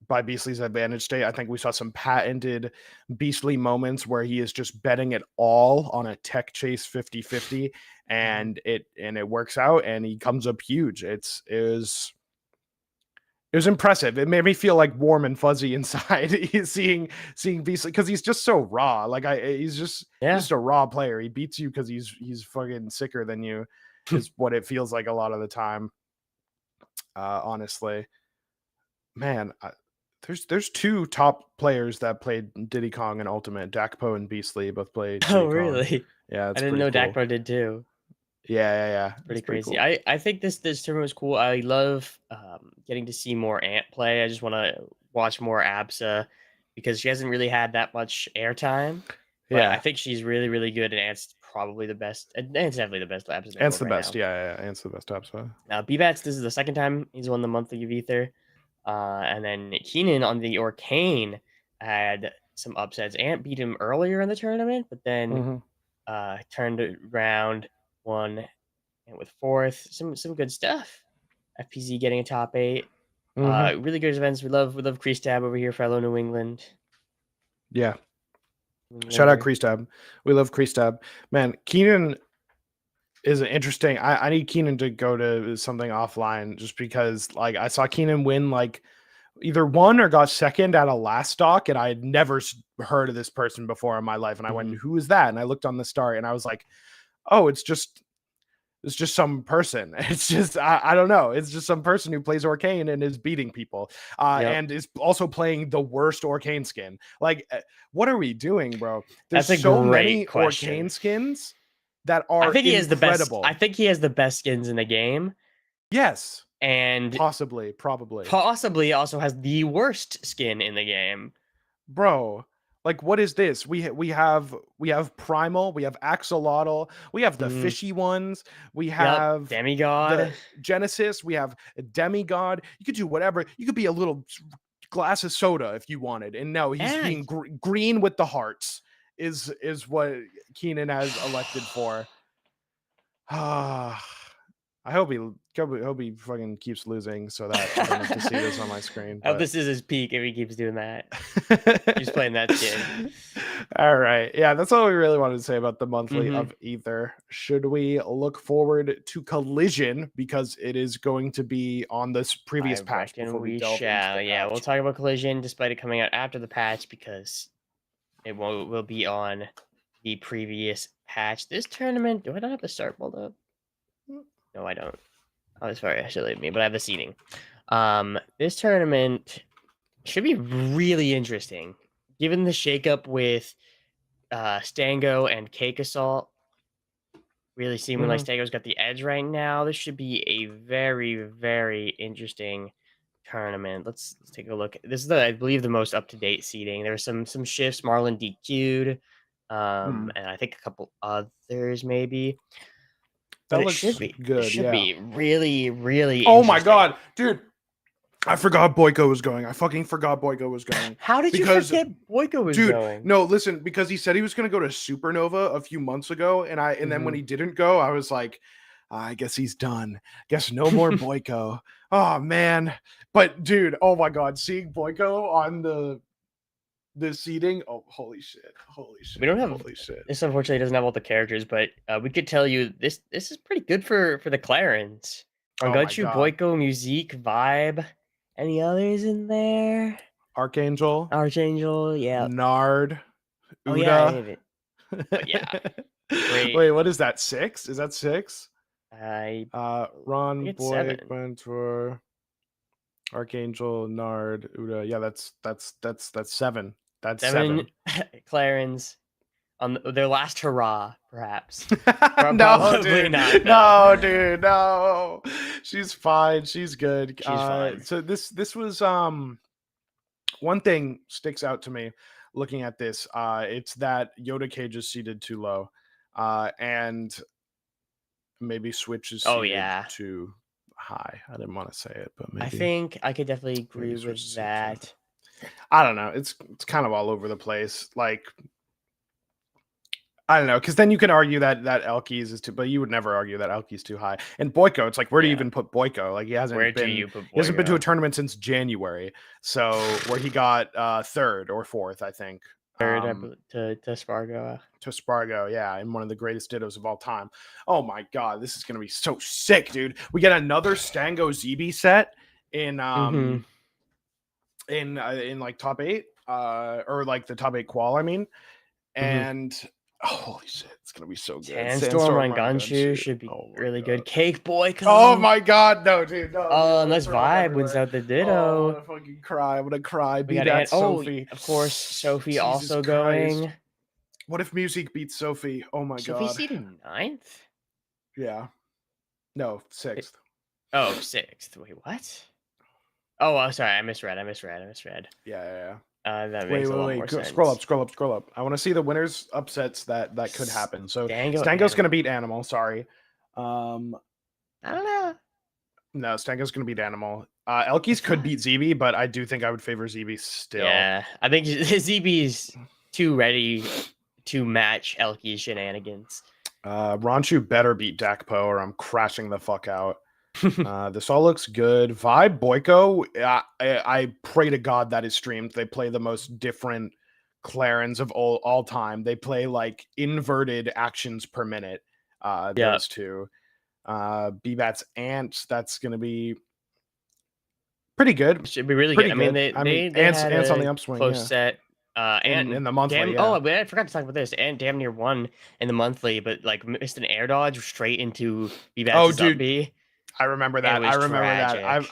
by Beastly's advantage state. I think we saw some patented Beastly moments where he is just betting it all on a tech chase 50-50, and it works out, and he comes up huge. It was impressive. It made me feel like warm and fuzzy inside seeing Beastly, because he's just so raw. Like he's just a raw player. He beats you because he's fucking sicker than you, is what it feels like a lot of the time. Honestly, man, there's 2 top players that played Diddy Kong and Ultimate. Dakpo and Beastly both played Diddy Kong. Really? Yeah, I didn't know cool. Dakpo did too. Yeah. Pretty crazy. Cool. I think this tournament was cool. I love getting to see more Ant play. I just want to watch more Absa because she hasn't really had that much airtime. But I think she's really, really good, and Ant's probably the best. Ant's definitely the best Absa. Ant's the best. Yeah. Ant's the best Absa. Now, BBATS, this is the second time he's won the monthly of Ether. And then Keenan on the Orcane had some upsets. Ant beat him earlier in the tournament, but then turned around, won, and with 4th. Some good stuff. FPZ getting a top 8. Really good events. We love Crease Tab over here, fellow New England. Yeah. Shout out Crease Tab. We love Crease Tab. Man, Keenan is an interesting. I need Keenan to go to something offline just because like I saw Keenan win like either won or got second at a last stock, and I had never heard of this person before in my life. And I went, who is that? And I looked on the start and I was like, oh, it's just some person. It's just, I don't know. It's just some person who plays Orcane and is beating people and is also playing the worst Orcane skin. Like, what are we doing, bro? There's so many Orcane skins that are he has the best. I think he has the best skins in the game. Yes. And possibly also has the worst skin in the game. Bro, like, what is this? We have Primal, we have Axolotl, we have the fishy ones, we have Demigod, Genesis, we have Demigod. You could do whatever. You could be a little glass of soda if you wanted. And no, he's being green with the hearts is what Keenan has elected for. I hope he hope he fucking keeps losing so that I don't have to see this on my screen. Oh, But... this is his peak if he keeps doing that. He's playing that skin. All right. Yeah, that's all we really wanted to say about the monthly Mhm. of Ether. Should we look forward to Collision because it is going to be on this previous I patch reckon before we we delve into shall. the Yeah, we'll patch? talk about Collision despite it coming out after the patch because it will be on the previous patch. This tournament, do I not have the start pulled up? No, I don't. Oh, that's very actually leave me, but I have the seating. This tournament should be really interesting, given the shakeup with Stango and Cake Assault. Really seeming like Stango's got the edge right now. This should be a very, very interesting tournament. Let's take a look. This is I believe the most up to date seeding. There's some shifts. Marlon DQ'd, and I think a couple others maybe. But That it looks should be good. It should Yeah. be really, really. Oh my interesting. god, dude! I forgot Boyko was going. I fucking forgot Boyko was going. How did you forget Boyko was going? No, listen, because he said he was going to go to Supernova a few months ago, and then when he didn't go, I was like, I guess he's done. Guess no more Boyko. Oh man, but dude, oh my god, seeing Boyko on the seating, oh holy shit, We don't have holy shit. This unfortunately doesn't have all the characters, but we could tell you this is pretty good for the Clarence. Oh my Rangachu, God. Boyko, Musique, Vibe. Any others in there? Archangel, Archangel, yeah. Nard, Uda. Oh yeah, I hate it. But yeah, great. Wait, what is that? 6? Is that 6? I Ron, think it's Boy, 7. Mentor, Archangel, Nard, Uda. Yeah, that's 7. That's 7. 7 Clarence on their last hurrah, perhaps. No, Probably dude. not, No, dude. No. She's fine. She's good. She's fine. So this was one thing sticks out to me looking at this. It's that Yoda Cage is seated too low. And maybe Switch is seated too high. I didn't want to say it, but maybe I think I could definitely agree with that. I don't know. It's kind of all over the place. Like, I don't know, because then you can argue that Elkies is too, but you would never argue that Elkies too high. And Boyko, it's like, where do you even put Boyko? Like, he hasn't been to a tournament since January, so where he got 3rd or 4th, I think. 3rd to Spargo. To Spargo, yeah, in one of the greatest dittos of all time. Oh my god, this is gonna be so sick, dude. We get another Stango ZB set in in like top 8, or like the top 8 qual, I mean, and. Holy shit, it's gonna be so good. Sandstorm on Gunshoe should be really good. Cake Boyko. Oh my god, no, dude. No, oh, unless Vibe wins out the Ditto. Oh, I'm gonna fucking cry. I'm gonna cry. We got Sophie. Of course, Sophie Jesus also Christ. Going. What if Music beats Sophie? Oh my god. Sophie seeded 9th? Yeah. No, 6th. Oh, 6th. Wait, what? Oh, sorry. I misread. Yeah. That makes a lot more sense. Scroll up. I want to see the winners upsets that could happen. So Stango's going to beat Animal. Sorry. I don't know. No, Stango's going to beat Animal. Elkies could beat ZB, but I do think I would favor ZB still. Yeah, I think ZB's too ready to match Elki's shenanigans. Ranchu better beat Dakpo or I'm crashing the fuck out. This all looks good. Vibe Boyko, I pray to God that is streamed. They play the most different Clarence of all time. They play like inverted actions per minute. Those two. BBAT's Ants, that's gonna be pretty good. Should be really good. I mean, they Ants had on the upswing. Close set. And in the monthly. Oh, I forgot to talk about this. And damn near won in the monthly, but like missed an air dodge straight into BBAT's up B. I remember that.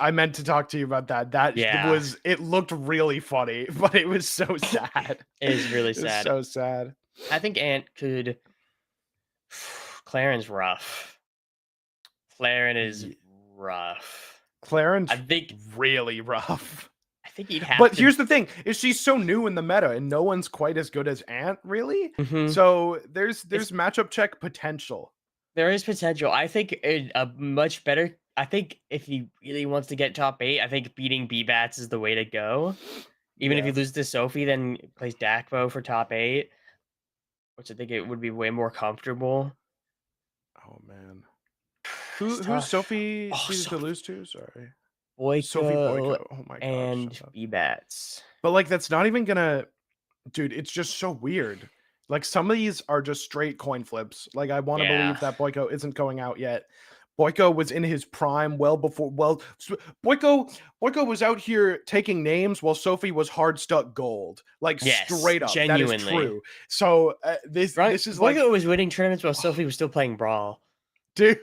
I meant to talk to you about that. It looked really funny, but it was so sad. It is really sad. So sad. I think Ant could. Clarence rough. Clarence is rough. Clarence, I think really rough. I think he'd have. But here's the thing: is she's so new in the meta, and no one's quite as good as Ant, really. So there's matchup check potential. There is potential. I think a much better. I think if he really wants to get top 8, I think beating BBATs is the way to go. Even if he loses to Sophie, then plays Dakpo for top 8, which I think it would be way more comfortable. Oh man, Who's tough. Sophie Oh, seeded to Sophie. lose to? Sorry. Boyko Sophie Boyko. Oh my god. and shut up. B-Bats. But like that's not even gonna dude, it's just so weird. Like some of these are just straight coin flips. Like I want to Yeah. believe that Boyko isn't going out yet. Boyko was in his prime well before. Boyko was out here taking names while Sophie was hard stuck gold. Like Yes, straight up, that is genuinely. true. So this is like Boyko was winning tournaments while Sophie was still playing Brawl. dude,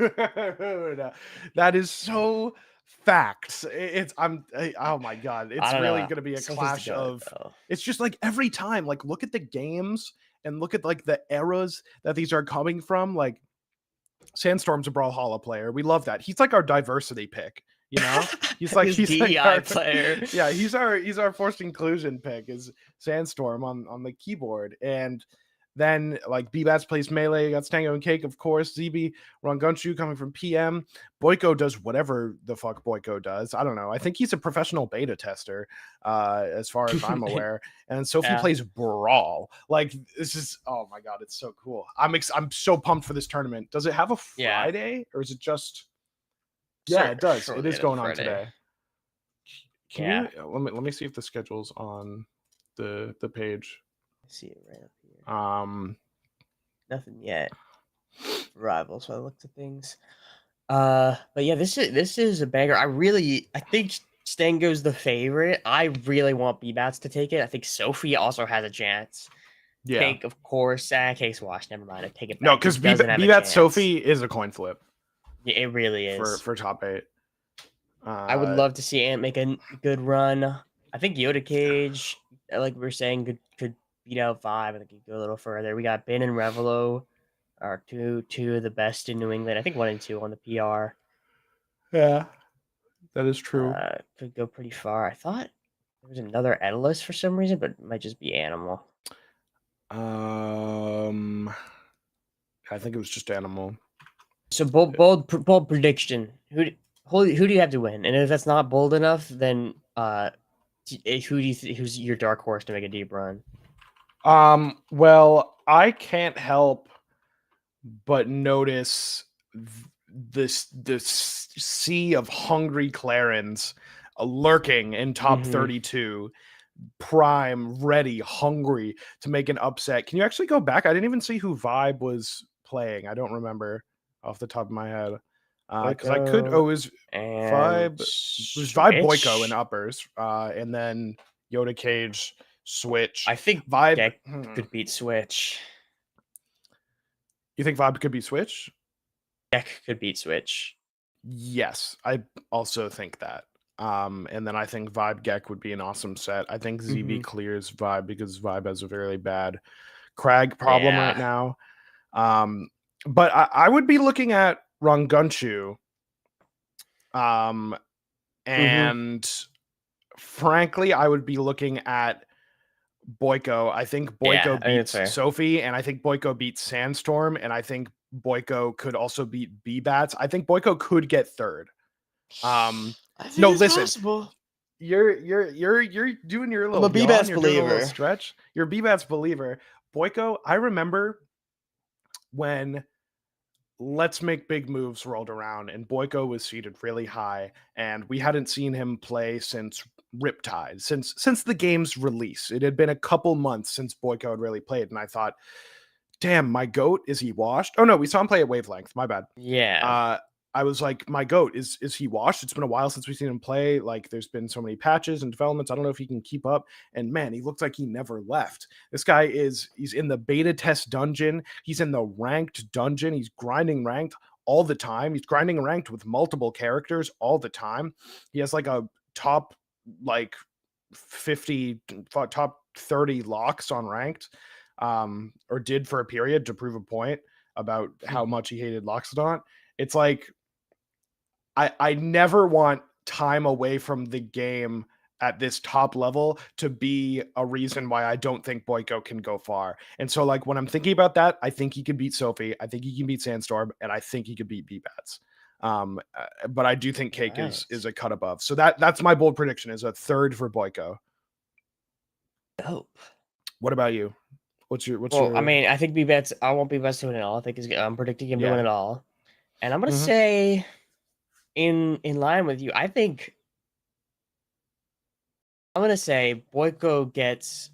that is so facts. Oh my god, it's really gonna be a Sophie's the clash goat, of. though. It's just like every time, like look at the games and look at like the eras that these are coming from. Like Sandstorm's a Brawlhalla player. We love that. He's like our diversity pick. You know, he's like DEI our, player. Yeah, he's our forced inclusion pick. Is Sandstorm on the keyboard, and then like B-Bats plays melee. You got Stango and Cake, of course. ZB, Rangunchu coming from PM. Boyko does whatever the fuck Boyko does. I don't know. I think he's a professional beta tester, as far as I'm aware. And Sophie plays Brawl. Like this is oh my god, it's so cool. I'm so pumped for this tournament. Does it have a Friday or is it just? Yeah, it does. It is going on today. Can you let me see if the schedule's on the page. See it right up here. Nothing yet. Rivals. So I looked at things. But yeah, this is a banger. I think Stango's the favorite. I really want B-Bats to take it. I think Sophie also has a chance. Yeah. Cake, of course. Case Wash. Never mind. I take it back. No, because B-Bats Sophie is a coin flip. Yeah, it really is for top 8. I would love to see Ant make a good run. I think Yoda Cage, like we were saying, could beat out Vibe. I think he'd go a little further. We got Bin and Revelo are two of the best in New England. I think 1 and 2 on the PR. Yeah, that is true. Could go pretty far. I thought there was another Edalist for some reason, but it might just be Animal. I think it was just Animal. So bold prediction. Who do you have to win? And if that's not bold enough, then who do you who's your dark horse to make a deep run? Well, I can't help but notice this sea of hungry Clarins lurking in top 32, prime, ready, hungry to make an upset. Can you actually go back? I didn't even see who Vibe was playing. I don't remember off the top of my head. Because I could always Vibe. It was Vibe Boyko in uppers, and then Yoda Cage, Switch. I think Vibe could beat Switch. You think Vibe could beat Switch? Gek could beat Switch. Yes, I also think that. And then I think Vibe Gek would be an awesome set. I think ZB clears Vibe because Vibe has a very bad Crag problem right now. But I would be looking at Rangunchu. And frankly, I would be looking at Boyko. I think Boyko beats Sophie, and I think Boyko beats Sandstorm, and I think Boyko could also beat B-Bats. I think Boyko could get third. No, listen. Possible. You're doing your little B-Bats believer. Stretch. You're a B-Bats believer. Boyko, I remember when Let's Make Big Moves rolled around and Boyko was seated really high, and we hadn't seen him play since Riptide, since the game's release. It had been a couple months since Boyko had really played, and I thought, damn, my goat, is he washed? Oh no, we saw him play at Wavelength. My bad. Yeah. I was like, my goat, is he washed? It's been a while since we've seen him play. Like, there's been so many patches and developments. I don't know if he can keep up. And man, he looked like he never left. This guy he's in the beta test dungeon. He's in the ranked dungeon. He's grinding ranked all the time. He's grinding ranked with multiple characters all the time. He has like a top 50, top 30 locks on ranked, or did for a period to prove a point about how much he hated Loxodon. It's like, I never want time away from the game at this top level to be a reason why I don't think Boyko can go far. And so like when I'm thinking about that, I think he can beat Sophie. I think he can beat Sandstorm, and I think he could beat B-Bats. But I do think Cake is a cut above. So that's my bold prediction, is a third for Boyko. Dope. What about you? What's your I mean, I think B-Bats, I want B-Bats to win it all. I'm predicting him to win it all. And I'm gonna Mhm. say, in line with you, I think I'm gonna say Boyko gets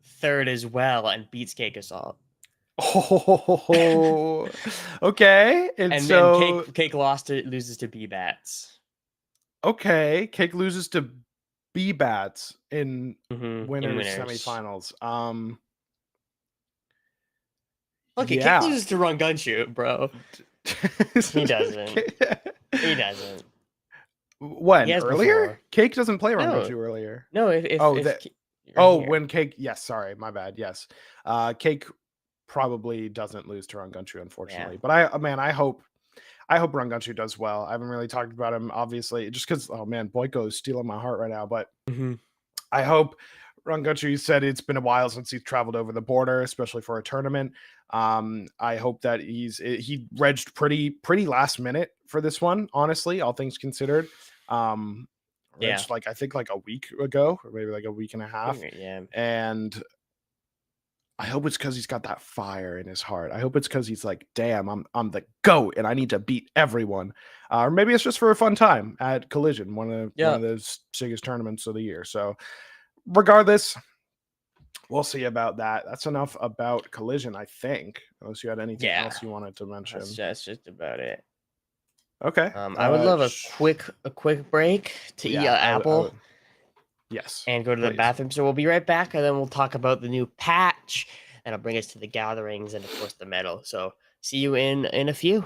third as well and beats Cake Assault. Oh, okay. And And then so, Cake loses to B Bats. okay, Cake loses to B Bats in In winners winners. semifinals. Okay, Cake Yeah. loses to Run Gun Shoot, bro. He doesn't. He doesn't. He When? has Earlier? before. Cake doesn't play No, Rangoju earlier. no. If Oh, that. right Oh, here. when Cake. Yes, sorry, my bad. Yes, Cake probably doesn't lose to Rangoju, unfortunately. Yeah. But I hope Rangoju does well. I haven't really talked about him, obviously, just because. Oh man, Boyko is stealing my heart right now. But I hope Rangoju said it's been a while since he's traveled over the border, especially for a tournament. I hope that he regged pretty last minute for this one, honestly, all things considered. Yeah. Regged like I think like a week ago, or maybe like a week and a half. Yeah. And I hope it's because he's got that fire in his heart. I hope it's because he's like, damn, I'm the GOAT and I need to beat everyone. Or maybe it's just for a fun time at Collision, one of the biggest tournaments of the year. So regardless, we'll see about that. That's enough about Collision, I think. Unless you had anything else you wanted to mention. That's just about it. Okay. I would love a quick break to eat an apple. Yes. And go to the bathroom. So we'll be right back, and then we'll talk about the new patch that'll bring us to the gatherings and of course the medal. So see you in a few.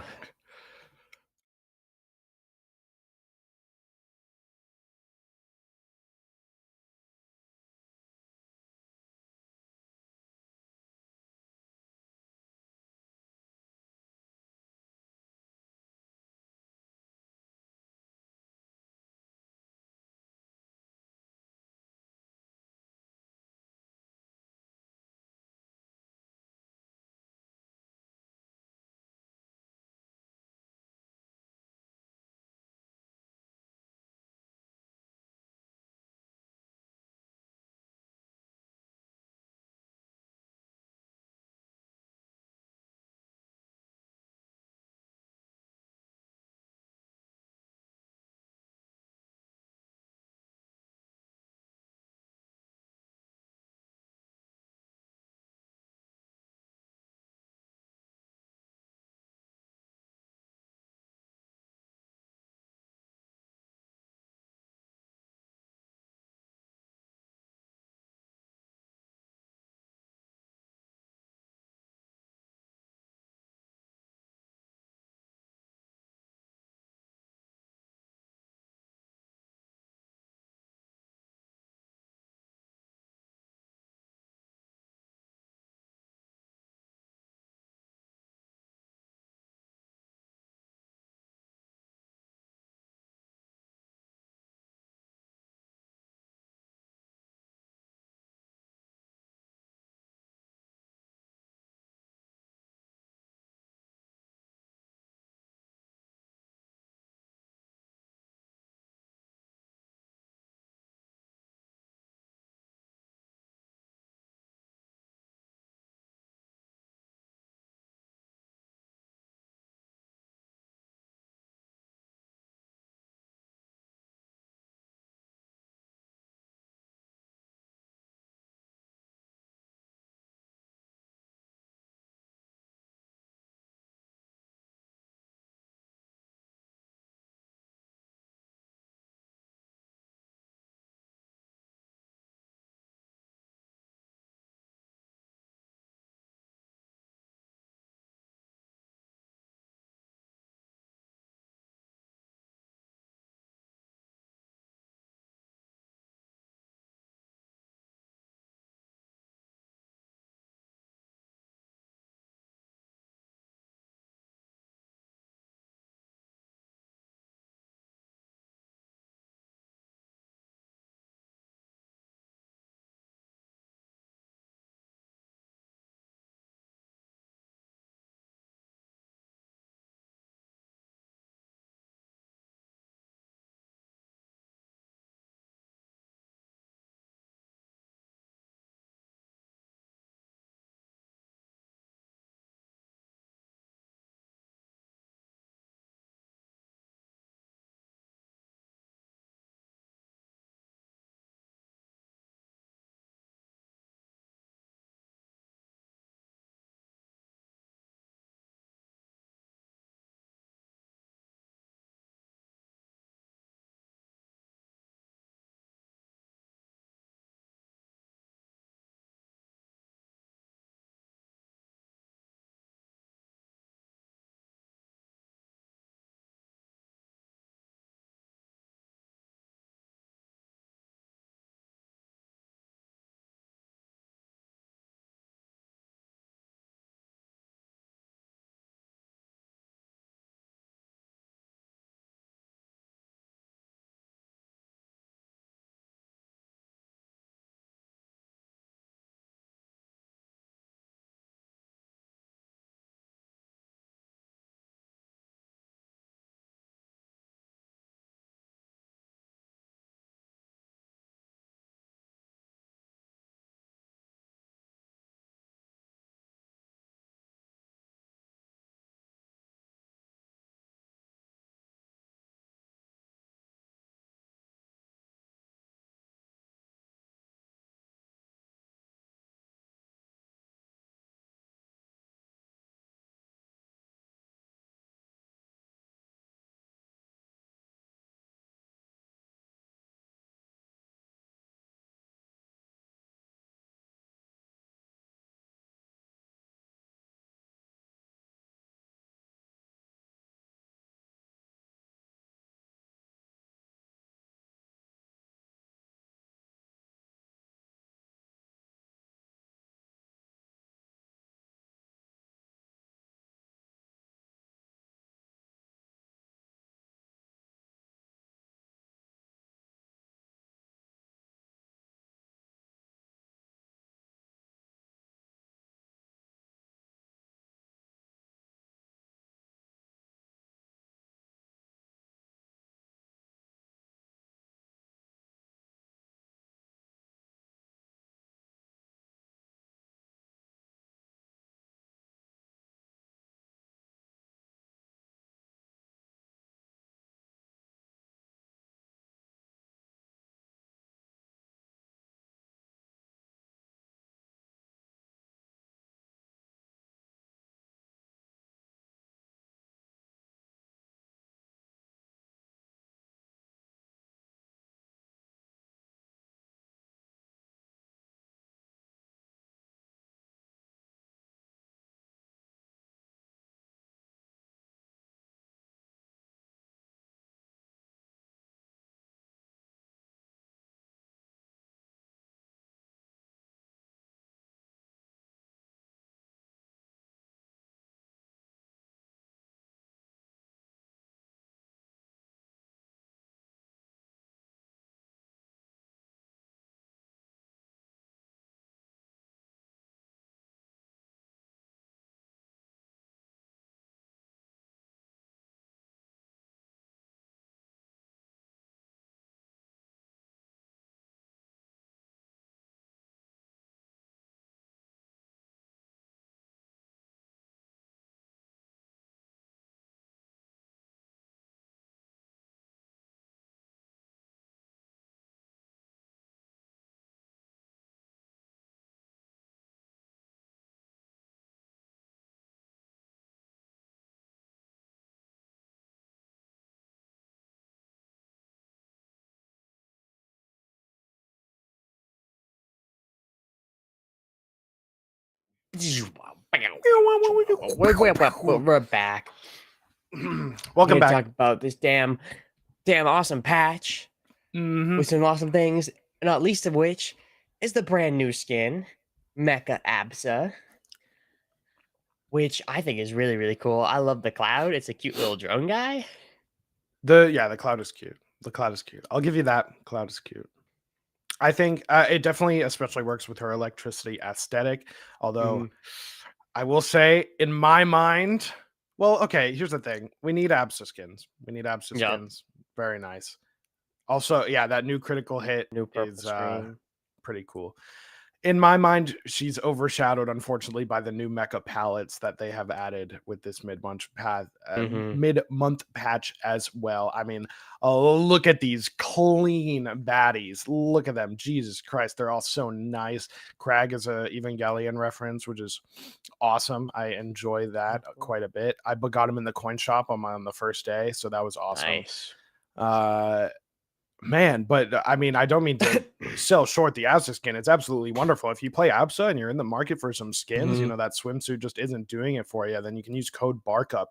We're back. Welcome We're back. talk about this damn awesome patch with some awesome things, not least of which is the brand new skin, Mecha Absa, which I think is really, really cool. I love the cloud. It's a cute little drone guy. The cloud is cute. The cloud is cute. I'll give you that. Cloud is cute. I think it definitely especially works with her electricity aesthetic. Although I will say, in my mind, well, okay, here's the thing. We need Absa skins. We need Absa Yep. skins. Very nice. Also, yeah, that new critical hit New purple is screen. pretty cool. In my mind, she's overshadowed, unfortunately, by the new mecha palettes that they have added with this mid-month patch as well. I mean, look at these clean baddies. Look at them. Jesus Christ, they're all so nice. Crag is a Evangelion reference, which is awesome. I enjoy that quite a bit. I got him in the coin shop on the first day, so that was awesome. Nice. Man, but I mean, I don't mean to sell short the Absa skin. It's absolutely wonderful. If you play Absa and you're in the market for some skins, you know, that swimsuit just isn't doing it for you, then you can use code BARKUP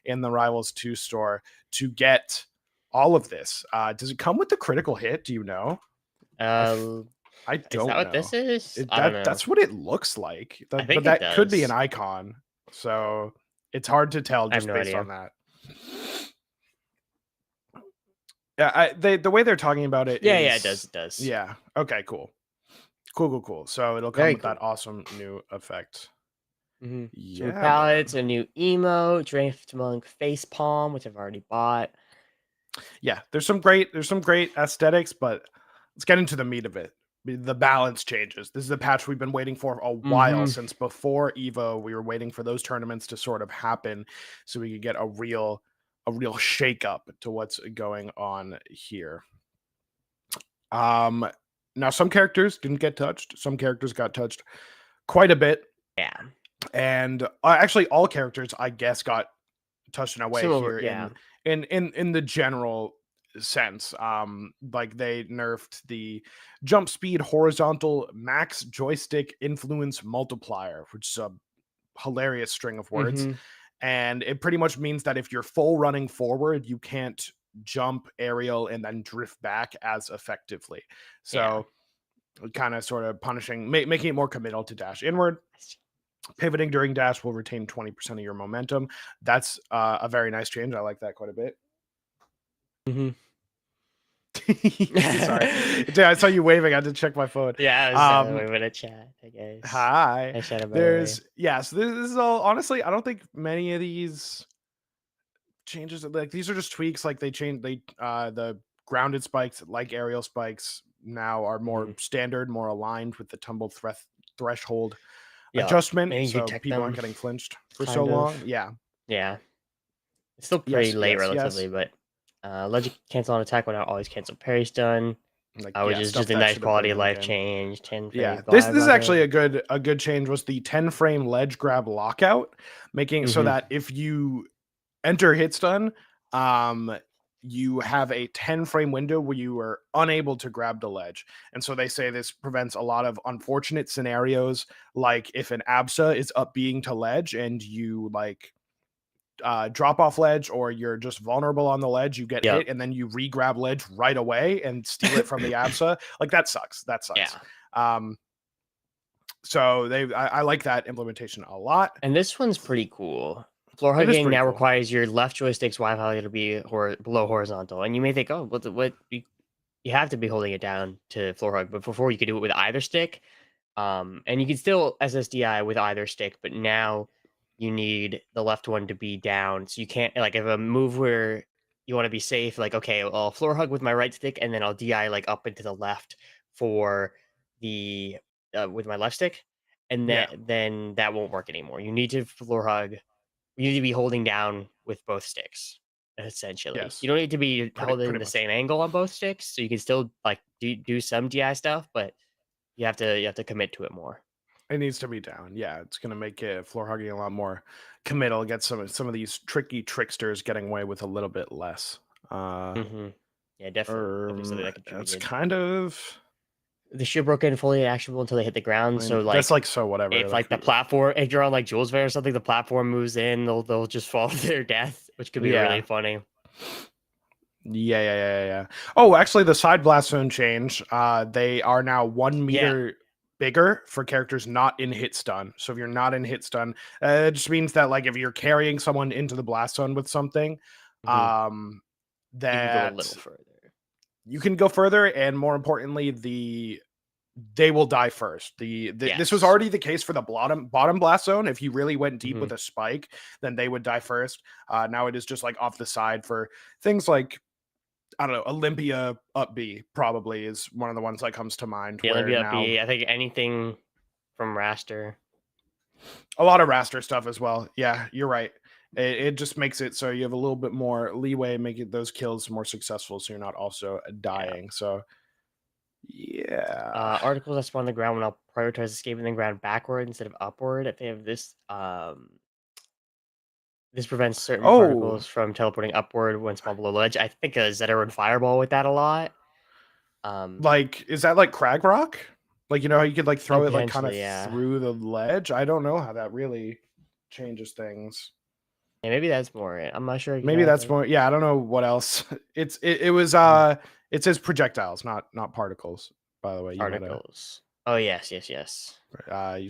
in the Rivals 2 store to get all of this. Does it come with the critical hit? Do you know? I don't is that what know. this is? I don't know. That's what it looks like. I think but it that could be an does. icon. So it's hard to tell I have just no based idea. on that. Yeah, the way they're talking about it Yeah, it does. Yeah. Okay, cool. So it'll come Very with that awesome new effect. Some Yeah, palettes, man. a new emote, Drift Monk face palm, which I've already bought. Yeah, there's some great aesthetics, but let's get into the meat of it. The balance changes. This is a patch we've been waiting for a while. Since before Evo. We were waiting for those tournaments to sort of happen so we could get a real shake up to what's going on here. Now some characters didn't get touched. Some characters got touched quite a bit. Yeah. And actually all characters, I guess, got touched in a way here yeah. in the general sense. Like they nerfed the jump speed horizontal max joystick influence multiplier, which is a hilarious string of words. And it pretty much means that if you're full running forward, you can't jump, aerial, and then drift back as effectively. So kind of sort of punishing, making it more committal to dash inward. Pivoting during dash will retain 20% of your momentum. That's a very nice change. I like that quite a bit. Sorry. Dude, I saw you waving. I had to check my phone. Yeah, I was waving a chat, I guess. Hi. I said it, There's so this is all, honestly, I don't think many of these changes, like these are just tweaks. Like they changed the grounded spikes, like aerial spikes, now are more standard, more aligned with the tumble threshold adjustment, so people aren't getting flinched for so long. Yeah. It's still pretty late relatively, but legend cancel on attack without always cancel parry stun, which is just a nice quality of life change. 10 yeah, this is actually a good change. Was the 10 frame ledge grab lockout, making it so that if you enter hit stun, you have a 10 frame window where you are unable to grab the ledge. And so they say this prevents a lot of unfortunate scenarios, like if an Absa is up being to ledge and you like drop off ledge, or you're just vulnerable on the ledge, you get hit and then you re-grab ledge right away and steal it from the Absa. Like that sucks. So I like that implementation a lot. And this one's pretty cool. Floor hugging now requires your left joystick's Y value to be below horizontal. And you may think, oh, what you have to be holding it down to floor hug, but before you could do it with either stick. And you can still SSDI with either stick, but now you need the left one to be down. So you can't, like, if a move where you want to be safe, like, okay, I'll floor hug with my right stick and then I'll DI like up into the left for the with my left stick. And then that won't work anymore. You need to floor hug. You need to be holding down with both sticks, essentially. You don't need to be holding the same angle on both sticks, so you can still like do some DI stuff, but you have to commit to it more. It needs to be down. Yeah, it's gonna make it floor hugging a lot more committal. Get some of these tricky tricksters getting away with a little bit less. Yeah, definitely. That's kind of the shield broke in fully actionable until they hit the ground. So like that's like so whatever. if like the platform, if you're on like Jules Fair or something, the platform moves in, they'll just fall to their death, which could be really funny. Yeah. Oh, actually, the side blast zone change. They are now 1 meter bigger for characters not in hit stun. So if you're not in hit stun, it just means that like if you're carrying someone into the blast zone with something, that you can go a little further. You can go further, and more importantly, they will die first. This was already the case for the bottom blast zone. If you really went deep with a spike, then they would die first. Now it is just like off the side for things like, I don't know, Olympia up B probably is one of the ones that comes to mind. Yeah, Olympia up B. I think anything from Raster. A lot of Raster stuff as well. Yeah, you're right. It just makes it so you have a little bit more leeway, making those kills more successful, so you're not also dying. Yeah. So, yeah. Articles that spawn on the ground will now prioritize escaping the ground backward instead of upward. If they have this, this prevents certain particles from teleporting upward when spawned below ledge. I think a Zeteran Fireball with that a lot. Like, is that like Crag Rock? Like, you know how you could like throw it like kind of through the ledge? I don't know how that really changes things. Yeah, maybe that's more it. I'm not sure. Maybe that's more. Yeah, I don't know what else. It was it says projectiles, not particles, by the way. Particles. Oh yes. You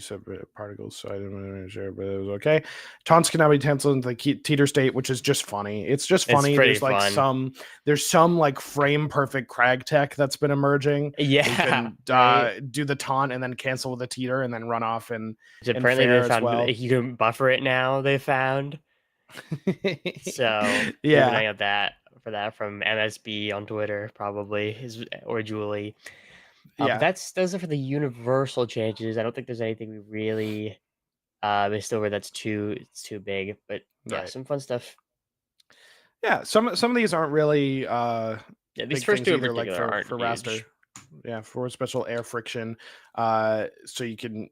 said particles, so I didn't really sure, but it was okay. Taunts can now be canceled into the teeter state, which is just funny. It's just funny. There's like there's some like frame perfect crag tech that's been emerging. Yeah, you can do the taunt and then cancel with a teeter and then run off and apparently they found you can buffer it now. They found. So yeah, I got that from MSB on Twitter probably or Julie. But those are for the universal changes. I don't think there's anything we really missed over that's too big. But yeah, some fun stuff. Yeah, some of these aren't really these first two in particular like aren't for huge. Raster. Yeah, for special air friction, so you can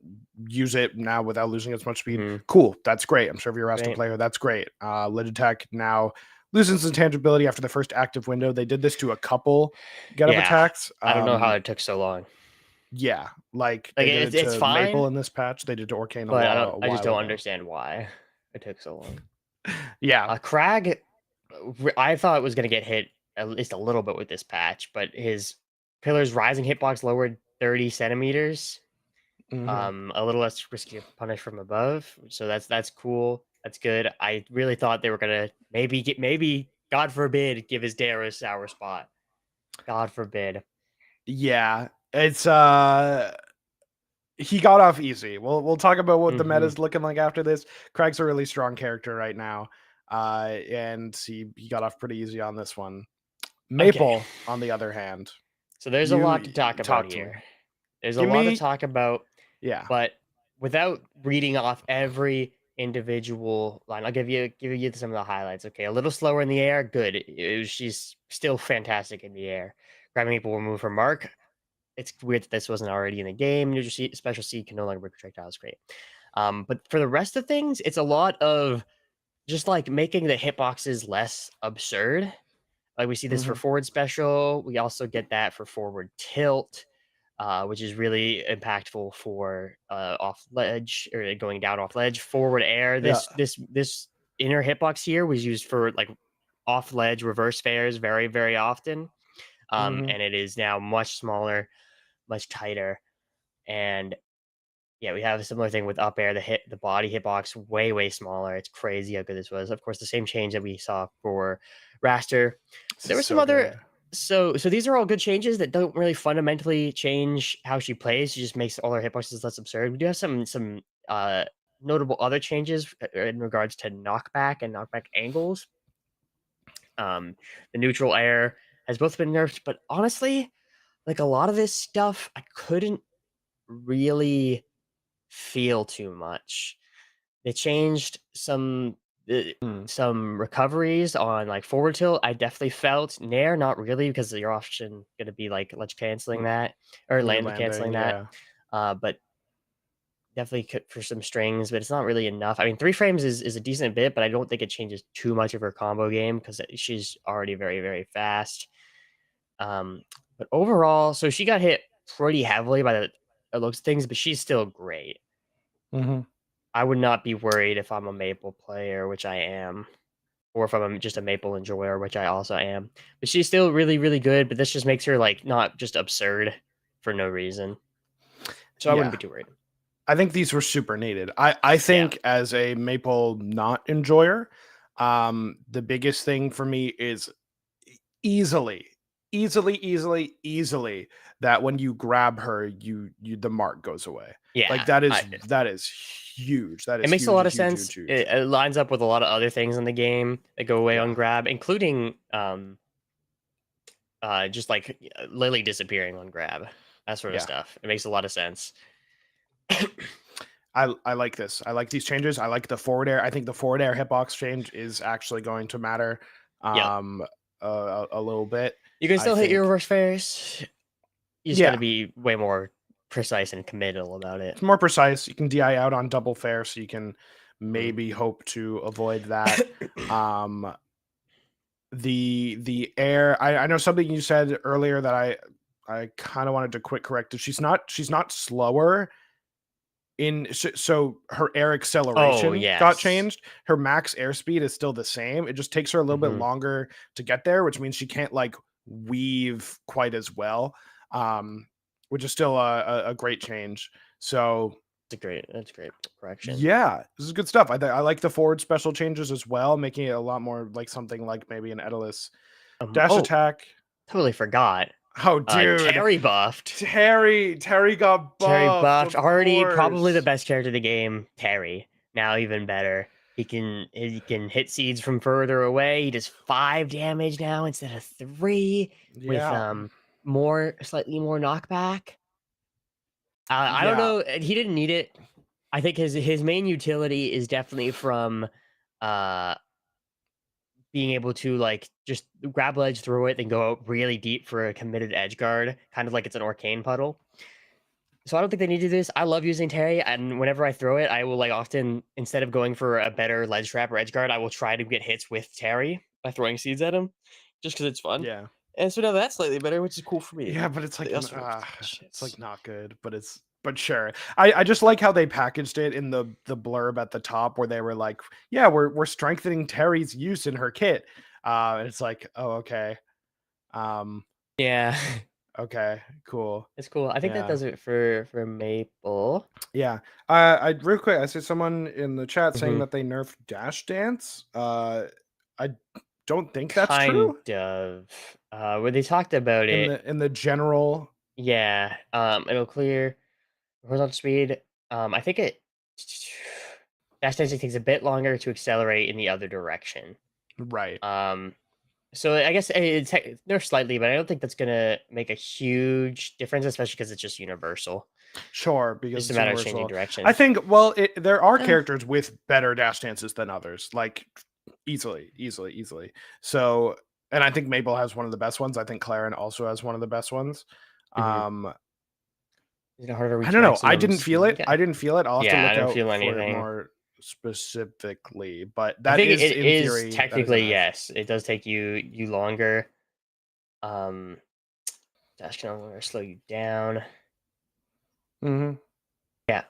use it now without losing as much speed. Cool, that's great. I'm sure if you're a Raster player, that's great. Lid attack now loses intangibility after the first active window. They did this to a couple get up attacks. I don't know how it took so long. Yeah, like they did it to fine, Maple in this patch. They did to Orcane but I just don't understand why it took so long. Yeah, Crag, I thought it was going to get hit at least a little bit with this patch, but his Pillar's rising hitbox lowered 30 centimeters. A little less risky to punish from above. So that's cool. That's good. I really thought they were gonna maybe God forbid give his Dara a sour spot. God forbid. Yeah, it's he got off easy. We'll talk about what the meta's looking like after this. Crag's a really strong character right now. And he got off pretty easy on this one. Maple, on the other hand. So there's a lot to talk about here. There's a lot to talk about. Yeah. But without reading off every individual line, I'll give you some of the highlights. Okay, a little slower in the air, good. She's still fantastic in the air. Grabbing people will move her mark. It's weird that this wasn't already in the game. Neutral special seed can no longer break projectiles. Great. But for the rest of things, it's a lot of just like making the hitboxes less absurd. Like we see this for forward special. We also get that for forward tilt, which is really impactful for off ledge or going down off ledge. Forward air. This inner hitbox here was used for like off ledge reverse fairs very, very often. And it is now much smaller, much tighter. And yeah, we have a similar thing with up air. The body hitbox way smaller. It's crazy how good this was. Of course, the same change that we saw for Raster. There were some other. So these are all good changes that don't really fundamentally change how she plays. She just makes all her hitboxes less absurd. We do have some notable other changes in regards to knockback and knockback angles. The neutral air has both been nerfed, but honestly, like a lot of this stuff, I couldn't really feel too much. They changed some recoveries on like forward tilt. I definitely felt Nair, not really, because you're often going to be like ledge canceling that or land canceling that. But definitely for some strings, but it's not really enough. I mean, 3 frames is a decent bit, but I don't think it changes too much of her combo game because she's already very, very fast. But overall, so she got hit pretty heavily by the looks of things, but she's still great. Mm-hmm. I would not be worried if I'm a Maple player, which I am, or if I'm just a Maple enjoyer, which I also am. But she's still really, really good. But this just makes her like not just absurd for no reason. So I wouldn't be too worried. I think these were super needed. I think as a Maple not enjoyer, the biggest thing for me is easily that when you grab her, you the mark goes away. Yeah, Like that is huge. That is it makes huge, a lot of huge, sense. huge, huge. It lines up with a lot of other things in the game that go away Yeah. on grab, including just like Lily disappearing on grab, that sort of stuff. It makes a lot of sense. I like this. I like these changes. I like the forward air. I think the forward air hitbox change is actually going to matter a little bit. You can still hit your think reverse fairs. You just got to be way more precise and committal about it. it's more precise. You can DI out on double fair, so you can maybe hope to avoid that. The air. I know something you said earlier that I kind of wanted to quick correct it. She's not slower. So her air acceleration got changed. Her max airspeed is still the same. It just takes her a little bit longer to get there, which means she can't like weave quite as well, which is still a great change. So that's great correction. Yeah, this is good stuff. I like the forward special changes as well, making it a lot more like something like maybe an Edalus dash attack. Totally forgot. Oh, dude. Terry buffed. Terry got buffed. Terry buffed. Already probably the best character in the game. Terry. Now even better. He can hit seeds from further away. He does 5 damage now instead of 3 with slightly more knockback. I don't know. He didn't need it. I think his main utility is definitely from being able to like just grab ledge, throw it, then go out really deep for a committed edge guard, kind of like it's an arcane puddle. So I don't think they need to do this. I love using Terry, and whenever I throw it, I will like often, instead of going for a better ledge trap or edge guard, I will try to get hits with Terry by throwing seeds at him, just because it's fun. Yeah. And so now that's slightly better, which is cool for me. Yeah, but it's like it's like not good, but sure. I just like how they packaged it in the blurb at the top where they were like, yeah, we're strengthening Terry's use in her kit. And it's like, oh, okay. Yeah. Okay, cool. It's cool. I think that does it for Maple. Yeah. I real quick, I see someone in the chat saying that they nerfed Dash Dance. I don't think that's true. Kind of. When they talked about it in the general. Yeah. It'll clear horizontal speed. I think dash dancing takes a bit longer to accelerate in the other direction. Right. So I guess it's nerfed slightly, but I don't think that's gonna make a huge difference, especially because it's just universal. Sure, because it's a matter of changing direction. I think. Well, there are characters with better dash dances than others, like easily. So, and I think Maple has one of the best ones. I think Claren also has one of the best ones. Is it harder? I don't know. I didn't feel it. I'll have to look out for it more specifically, but that is it in is theory, technically yes. It does take you longer. Dash can longer slow you down. Yeah.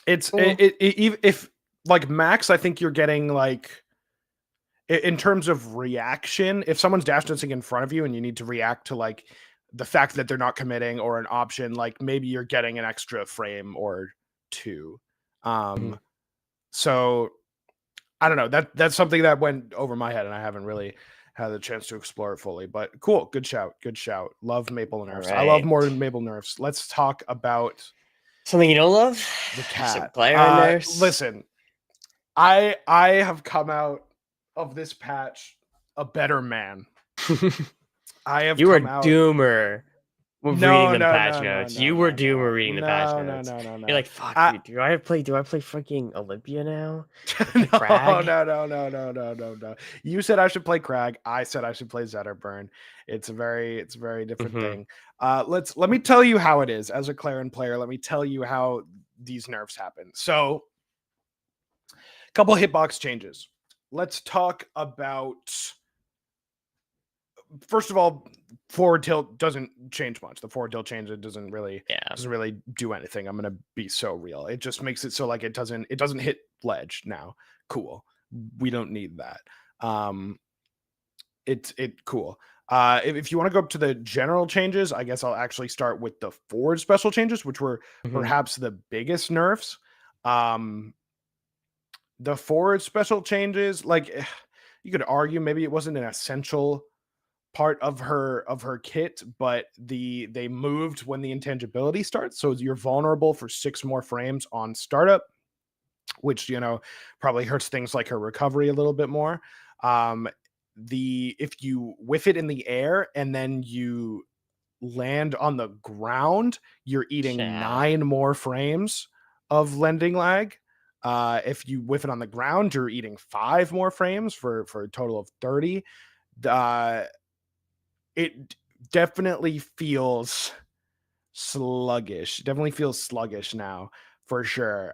It's cool. If like max, I think you're getting like in terms of reaction. If someone's dash dancing in front of you and you need to react to like the fact that they're not committing or an option, like maybe you're getting an extra frame or 2. So I don't know, that's something that went over my head and I haven't really had the chance to explore it fully, but cool. Good shout. Love Maple nerfs. Right. I love more Maple nerfs. Let's talk about something you don't love. The cat. Nerfs. Listen, I have come out of this patch a better man. You were Doomer. Reading the patch notes. You were Doomer reading the patch notes. No. You're like, fuck. Do I play freaking Olympia now? No. You said I should play Crag. I said I should play Zetterburn. It's a very different thing. Let me tell you how it is as a Claren player. Let me tell you how these nerfs happen. So, a couple hitbox changes. Let's talk about first of all, forward tilt doesn't change much. The forward tilt change, it doesn't really do anything. I'm gonna be so real. It just makes it so like it doesn't hit ledge now. Cool. We don't need that. It cool. If you want to go up to the general changes, I guess I'll actually start with the forward special changes, which were perhaps the biggest nerfs. The forward special changes, like you could argue maybe it wasn't an essential part of her kit, but they moved when the intangibility starts, so you're vulnerable for 6 more frames on startup, which probably hurts things like her recovery a little bit more. If you whiff it in the air and then you land on the ground, you're eating 9 more frames of lending lag. If you whiff it on the ground, you're eating 5 more frames for a total of 30. It definitely feels sluggish. Definitely feels sluggish now, for sure.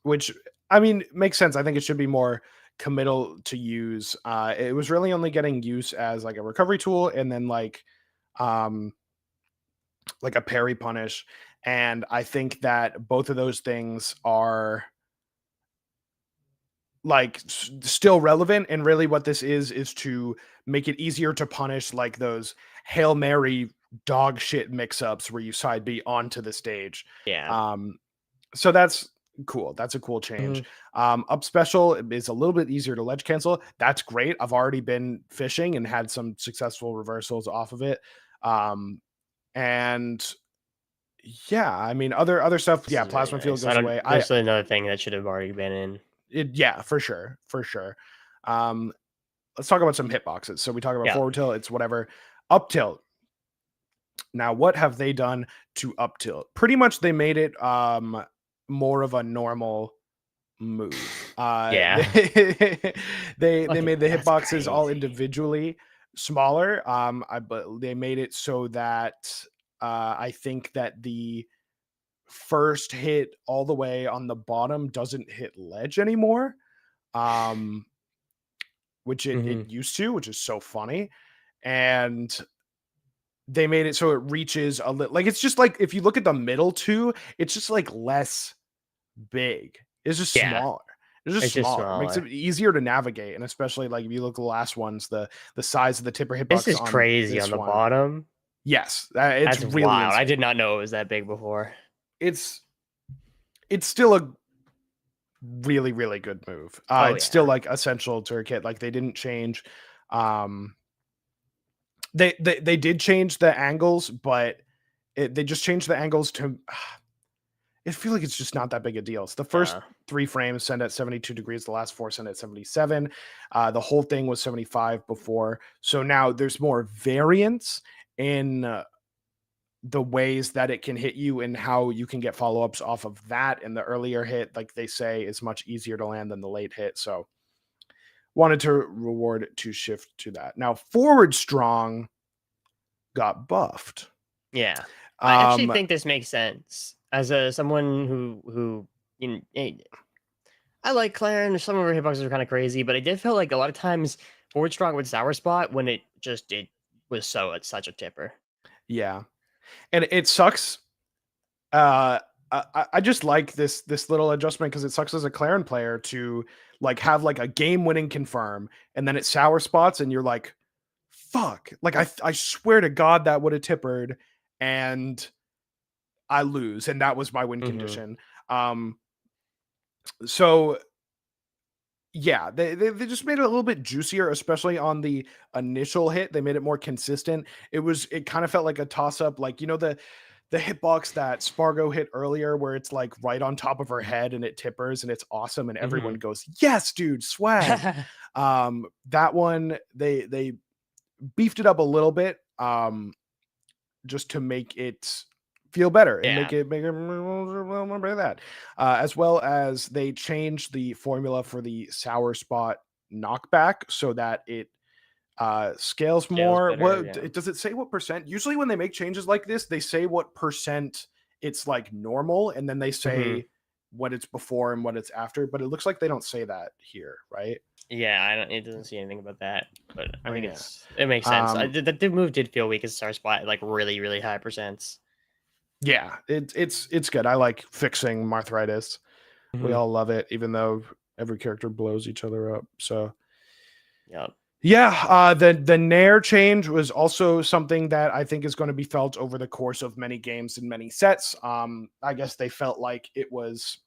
Which, I mean, makes sense. I think it should be more committal to use. It was really only getting use as like a recovery tool, and then like a parry punish. And I think that both of those things are like still relevant, and really what this is to make it easier to punish like those Hail Mary dog shit mix-ups where you side B onto the stage. So that's cool. That's a cool change. Up special is a little bit easier to ledge cancel. That's great. I've already been fishing and had some successful reversals off of it. And yeah, I mean other stuff. Yeah, plasma field goes away. That's another thing that should have already been in. Yeah, for sure. Let's talk about some hitboxes. So we talk about forward tilt, it's whatever. Up tilt. Now, what have they done to up tilt? Pretty much they made it more of a normal move. They made the hitboxes all individually smaller. But they made it so that I think that the first hit all the way on the bottom doesn't hit ledge anymore, which it used to, which is so funny. And they made it so it reaches a little, like, it's just like if you look at the middle two, it's just like less big. It's just smaller. It's just smaller. It makes it easier to navigate, and especially like if you look at the last ones, the size of the tipper hitbox. This is crazy on the bottom. Yes, it's really wild. I did not know it was that big before. It's still a really, really good move. It's still like essential to her kit. Like they didn't change. They did change the angles, but they just changed the angles to. I feel like it's just not that big a deal. So the first 3 frames send at 72 degrees. The last 4 send at 77. The whole thing was 75 before. So now there's more variance in the ways that it can hit you and how you can get follow-ups off of that. And the earlier hit, like they say, is much easier to land than the late hit. So wanted to reward it to shift to that. Now forward strong got buffed. Yeah. I actually think this makes sense as someone who I like Claren. Some of her hitboxes are kind of crazy, but I did feel like a lot of times forward strong would sour spot when it was such a tipper. Yeah. And it sucks. I just like this little adjustment because it sucks as a Claren player to like have like a game-winning confirm and then it sour spots and you're like, fuck. Like I swear to God that would have tippered and I lose, and that was my win condition. So yeah, they just made it a little bit juicier, especially on the initial hit. They made it more consistent. It kind of felt like a toss-up, like the hitbox that Spargo hit earlier, where it's like right on top of her head and it tippers and it's awesome, and everyone goes, "Yes, dude, swag." That one they beefed it up a little bit, just to make it feel better and make it that, as well as they changed the formula for the sour spot knockback so that it scales more. Does it say what percent? Usually when they make changes like this, they say what percent it's like normal, and then they say what it's before and what it's after, but it looks like they don't say that here, right? Yeah, it doesn't see anything about that, but I Oh, think yeah. it makes sense. The move did feel weak as star spot, like really, really high percents. Yeah, it's good. I like fixing arthritis. We all love it, even though every character blows each other up. So Yeah. yeah, the Nair change was also something that I think is going to be felt over the course of many games and many sets. I guess they felt like it was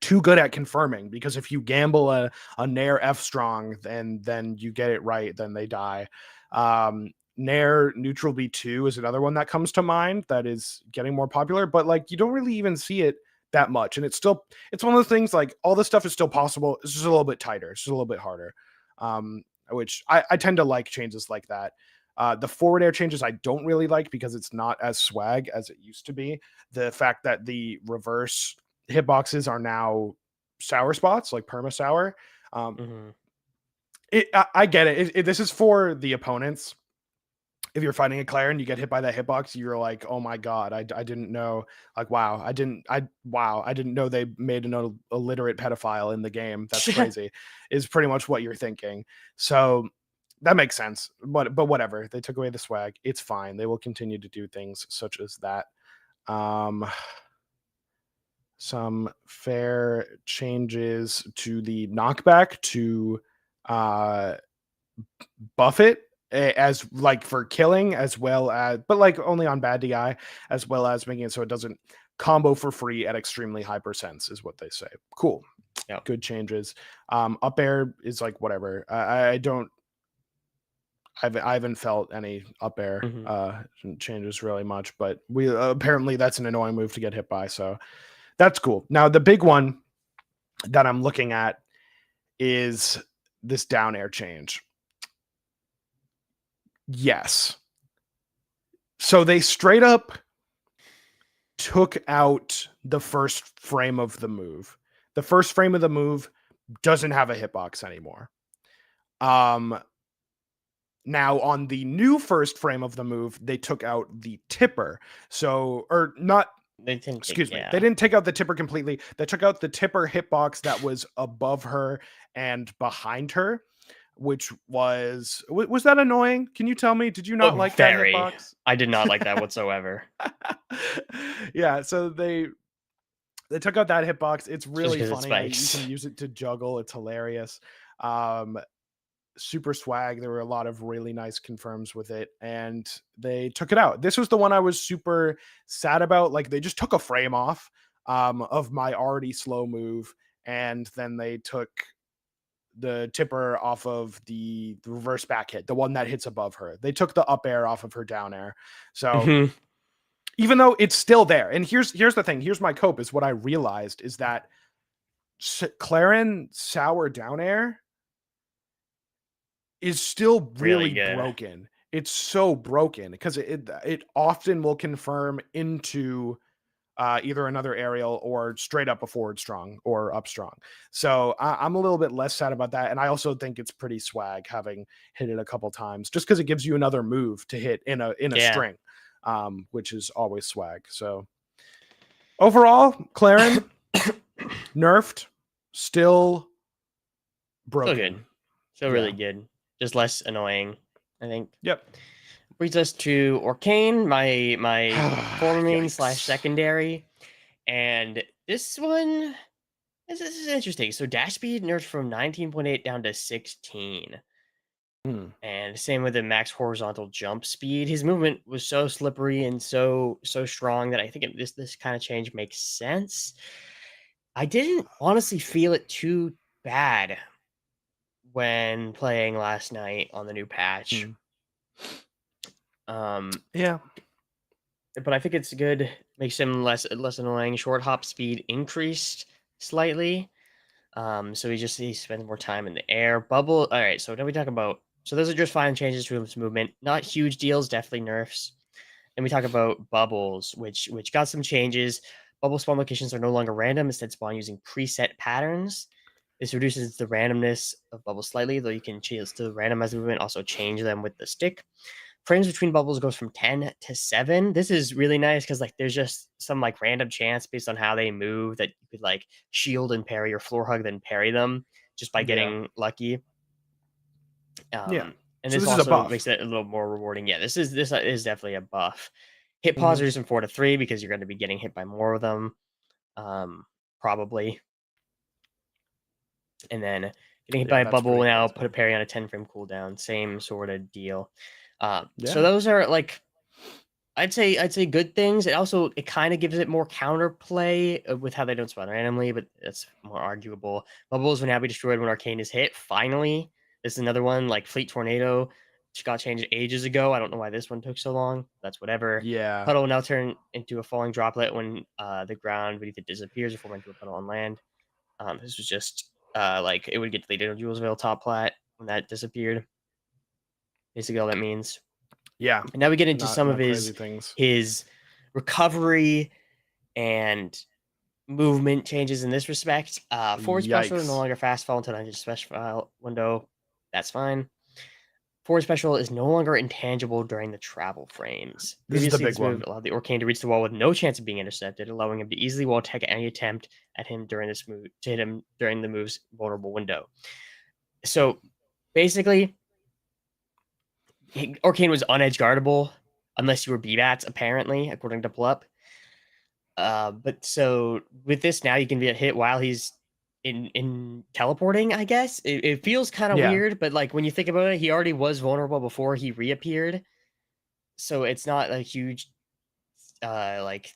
too good at confirming, because if you gamble a Nair F strong and then you get it right, then they die. Nair neutral B2 is another one that comes to mind that is getting more popular, but like you don't really even see it that much. And it's one of those things, like all this stuff is still possible. It's just a little bit tighter. It's just a little bit harder. Which I tend to like changes like that. The forward air changes I don't really like because it's not as swag as it used to be. The fact that the reverse hitboxes are now sour spots, like perma sour. I get it. This is for the opponents. If you're fighting a Claire and you get hit by that hitbox, you're like, oh my god, I didn't know. Like, wow, I didn't know they made an illiterate pedophile in the game. That's crazy. Is pretty much what you're thinking. So that makes sense. But whatever. They took away the swag. It's fine. They will continue to do things such as that. Some fair changes to the knockback to buff it as like for killing, as well as, but like only on bad DI, as well as making it so it doesn't combo for free at extremely high percents, is what they say. Cool. Yeah. Good changes. Up air is like whatever. I haven't felt any up air changes really much, but we apparently that's an annoying move to get hit by, so that's cool. Now the big one that I'm looking at is this down air change. Yes. So they straight up took out the first frame of the move. The first frame of the move doesn't have a hitbox anymore. Now on the new first frame of the move, they took out the tipper. So, or not, excuse me. They didn't take out the tipper completely. They took out the tipper hitbox that was above her and behind her, which was that annoying? Can you tell me? Did you not like that hitbox? I did not like that whatsoever. Yeah, so they took out that hitbox. It's really funny. You can use it to juggle. It's hilarious. Super swag. There were a lot of really nice confirms with it, and they took it out. This was the one I was super sad about. Like they just took a frame off of my already slow move, and then they took the tipper off of the reverse back hit, the one that hits above her. They took the up air off of her down air. So even though it's still there, and here's the thing. Here's my cope, is what I realized is that Claren sour down air is still really broken. It's so broken because it often will confirm into either another aerial or straight up a forward strong or up strong. So I'm a little bit less sad about that. And I also think it's pretty swag having hit it a couple times, just because it gives you another move to hit in a string, which is always swag. So overall, Claren nerfed, still broken. Still good. Still really good. Just less annoying, I think. Yep. Brings us to Orcane, my former main / secondary. And this one, this is interesting. So dash speed nerfed from 19.8 down to 16. And same with the max horizontal jump speed. His movement was so slippery and so strong that I think this kind of change makes sense. I didn't honestly feel it too bad when playing last night on the new patch. Yeah, but I think it's good. Makes him less annoying. Short hop speed increased slightly, so he spends more time in the air. Bubble. All right, so now we talk about. So those are just fine changes to his movement. Not huge deals. Definitely nerfs. And we talk about bubbles, which got some changes. Bubble spawn locations are no longer random. Instead, spawn using preset patterns. This reduces the randomness of bubbles slightly, though you can change to randomize movement. Also change them with the stick. frames between bubbles goes from 10 to 7. This is really nice because like there's just some like random chance based on how they move that you could like shield and parry or floor hug then parry them just by getting lucky. Yeah. And So this this is a also buff. makes it a little more rewarding. Yeah, this is definitely a buff. Hit pause Mhm. reduce from 4 to 3 because you're going to be getting hit by more of them, probably. And then getting hit by a that's bubble pretty now, crazy. put a parry on a 10 frame cooldown. Same sort of deal. So Yeah. those are like, I'd say good things. It kind of gives it more counterplay with how they don't spawn randomly, but that's more arguable. Bubbles will now be destroyed when Arcane is hit. Finally, this is another one like Fleet Tornado, which got changed ages ago. I don't know why this one took so long. That's whatever. Yeah. Puddle will now turn into a falling droplet when the ground beneath it disappears or form into a puddle on land. This was just like it would get deleted on Julesville top plat when that disappeared. Basically, all that means. Yeah. And now we get into Not- some not of crazy things. his recovery and movement changes in this respect. Forward special is no Yikes. longer fast fall until the special file window. That's fine. Forward special is no longer intangible during the travel frames. This is the Previously, big this move one. allowed the Orcane to reach the wall with no chance of being intercepted, allowing him to easily wall tech any attempt at him during this move to hit him during the move's vulnerable window. So basically, Orcane was unedge guardable unless you were B-Bats, apparently, according to Plup. But so with this now, you can be hit while he's in teleporting. I guess it feels kind of weird, but like when you think about it, he already was vulnerable before he reappeared, so it's not a huge like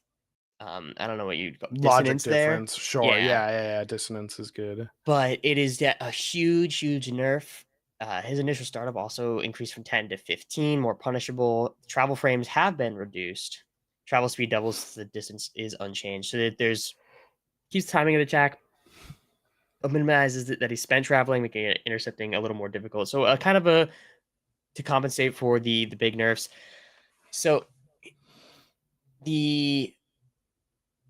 I don't know what you'd call Logic dissonance there. difference. Sure. Yeah. Dissonance is good. But it is a huge nerf. His initial startup also increased from 10 to 15, more punishable. Travel frames have been reduced. Travel speed doubles, the distance is unchanged. So that there's keeps timing of attack, minimizes that he's spent traveling, making it intercepting a little more difficult. So kind of to compensate for the big nerfs. So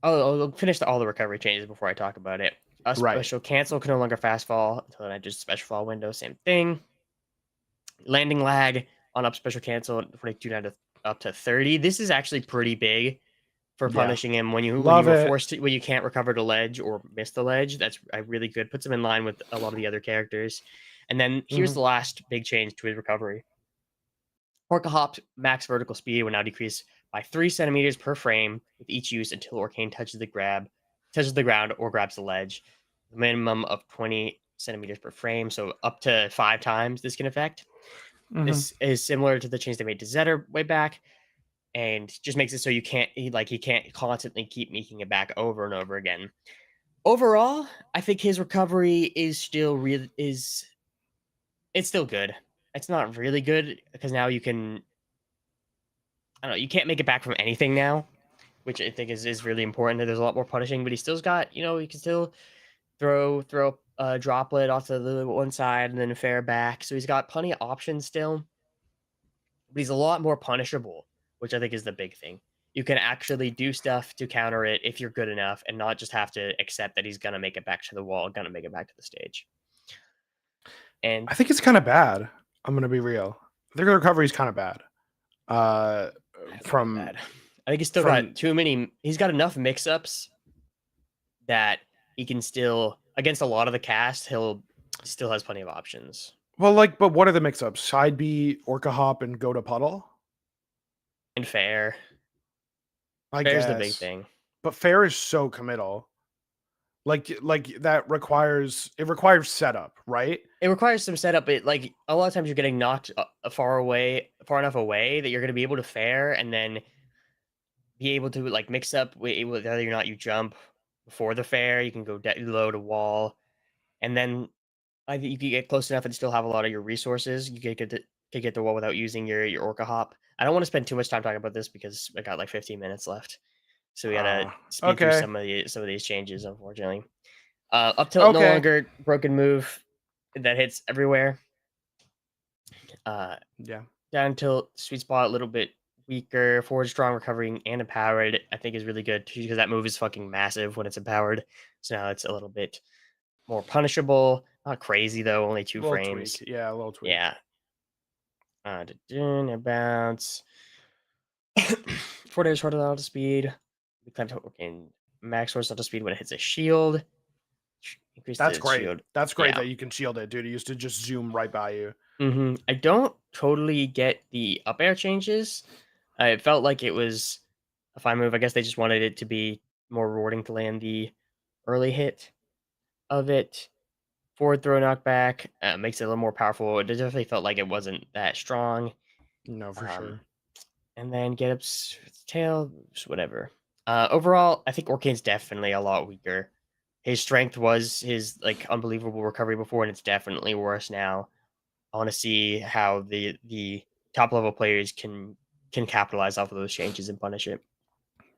I'll finish all the recovery changes before I talk about it. A special cancel can no longer fast fall until I just special fall window. Same thing. Landing lag on up special cancel 42 down to up to 30. This is actually pretty big for punishing him when you were forced to when you can't recover the ledge or miss the ledge. That's really good. Puts him in line with a lot of the other characters. And then here's the last big change to his recovery. Orca Hop's max vertical speed will now decrease by 3 centimeters per frame with each use until Orcane touches the ground or grabs the ledge. The minimum of 20 centimeters per frame, so up to 5 times this can affect. This is similar to the change they made to Zetter way back, and just makes it so he can't constantly keep making it back over and over again. Overall, I think his recovery is still it's still good. It's not really good because now you can, I don't know, you can't make it back from anything now, which I think is really important. There's a lot more punishing, but he still's got, he can still throw a droplet off to the one side and then a fair back. So he's got plenty of options still, but he's a lot more punishable, which I think is the big thing. You can actually do stuff to counter it if you're good enough and not just have to accept that he's going to make it back to the wall, going to make it back to the stage. And I think it's kind of bad. I'm going to be real. I think the recovery is kind of bad. I think he's still got too many. He's got enough mix-ups that he can still, against a lot of the cast, he'll still has plenty of options. Well, but what are the mix-ups? Side B, Orca Hop, and go to Puddle? And Fair. I Fair's guess. the big thing. But Fair is so committal. Like that requires setup, right? It requires some setup. A lot of times you're getting knocked far enough away that you're going to be able to Fair and then be able to mix up whether or not you jump before the Fair. You can go low to wall, and then you can get close enough and still have a lot of your resources. You can get the wall without using your Orca Hop. I don't want to spend too much time talking about this because I got 15 minutes left. So we gotta speed through some of these changes, unfortunately. Up tilt no longer broken move that hits everywhere. Down tilt sweet spot a little bit weaker. Forward strong recovering and empowered I think is really good because that move is fucking massive when it's empowered. So now it's a little bit more punishable. Not crazy though, only 2 frames. Tweak. Yeah, a little tweak. Yeah. Bounce. 4 days horizontal speed. Okay, max horizontal speed when it hits a shield. Increase That's the great. shield. That's great Yeah. that you can shield it, dude. It used to just zoom right by you. I don't totally get the up air changes. It felt like it was a fine move. I guess they just wanted it to be more rewarding to land the early hit of it. Forward throw knockback makes it a little more powerful. It definitely felt like it wasn't that strong. No, for Um, sure. And then get up's tail, whatever. Overall, I think Orcane's definitely a lot weaker. His strength was his like unbelievable recovery before, and it's definitely worse now. I want to see how the top level players can capitalize off of those changes and punish it.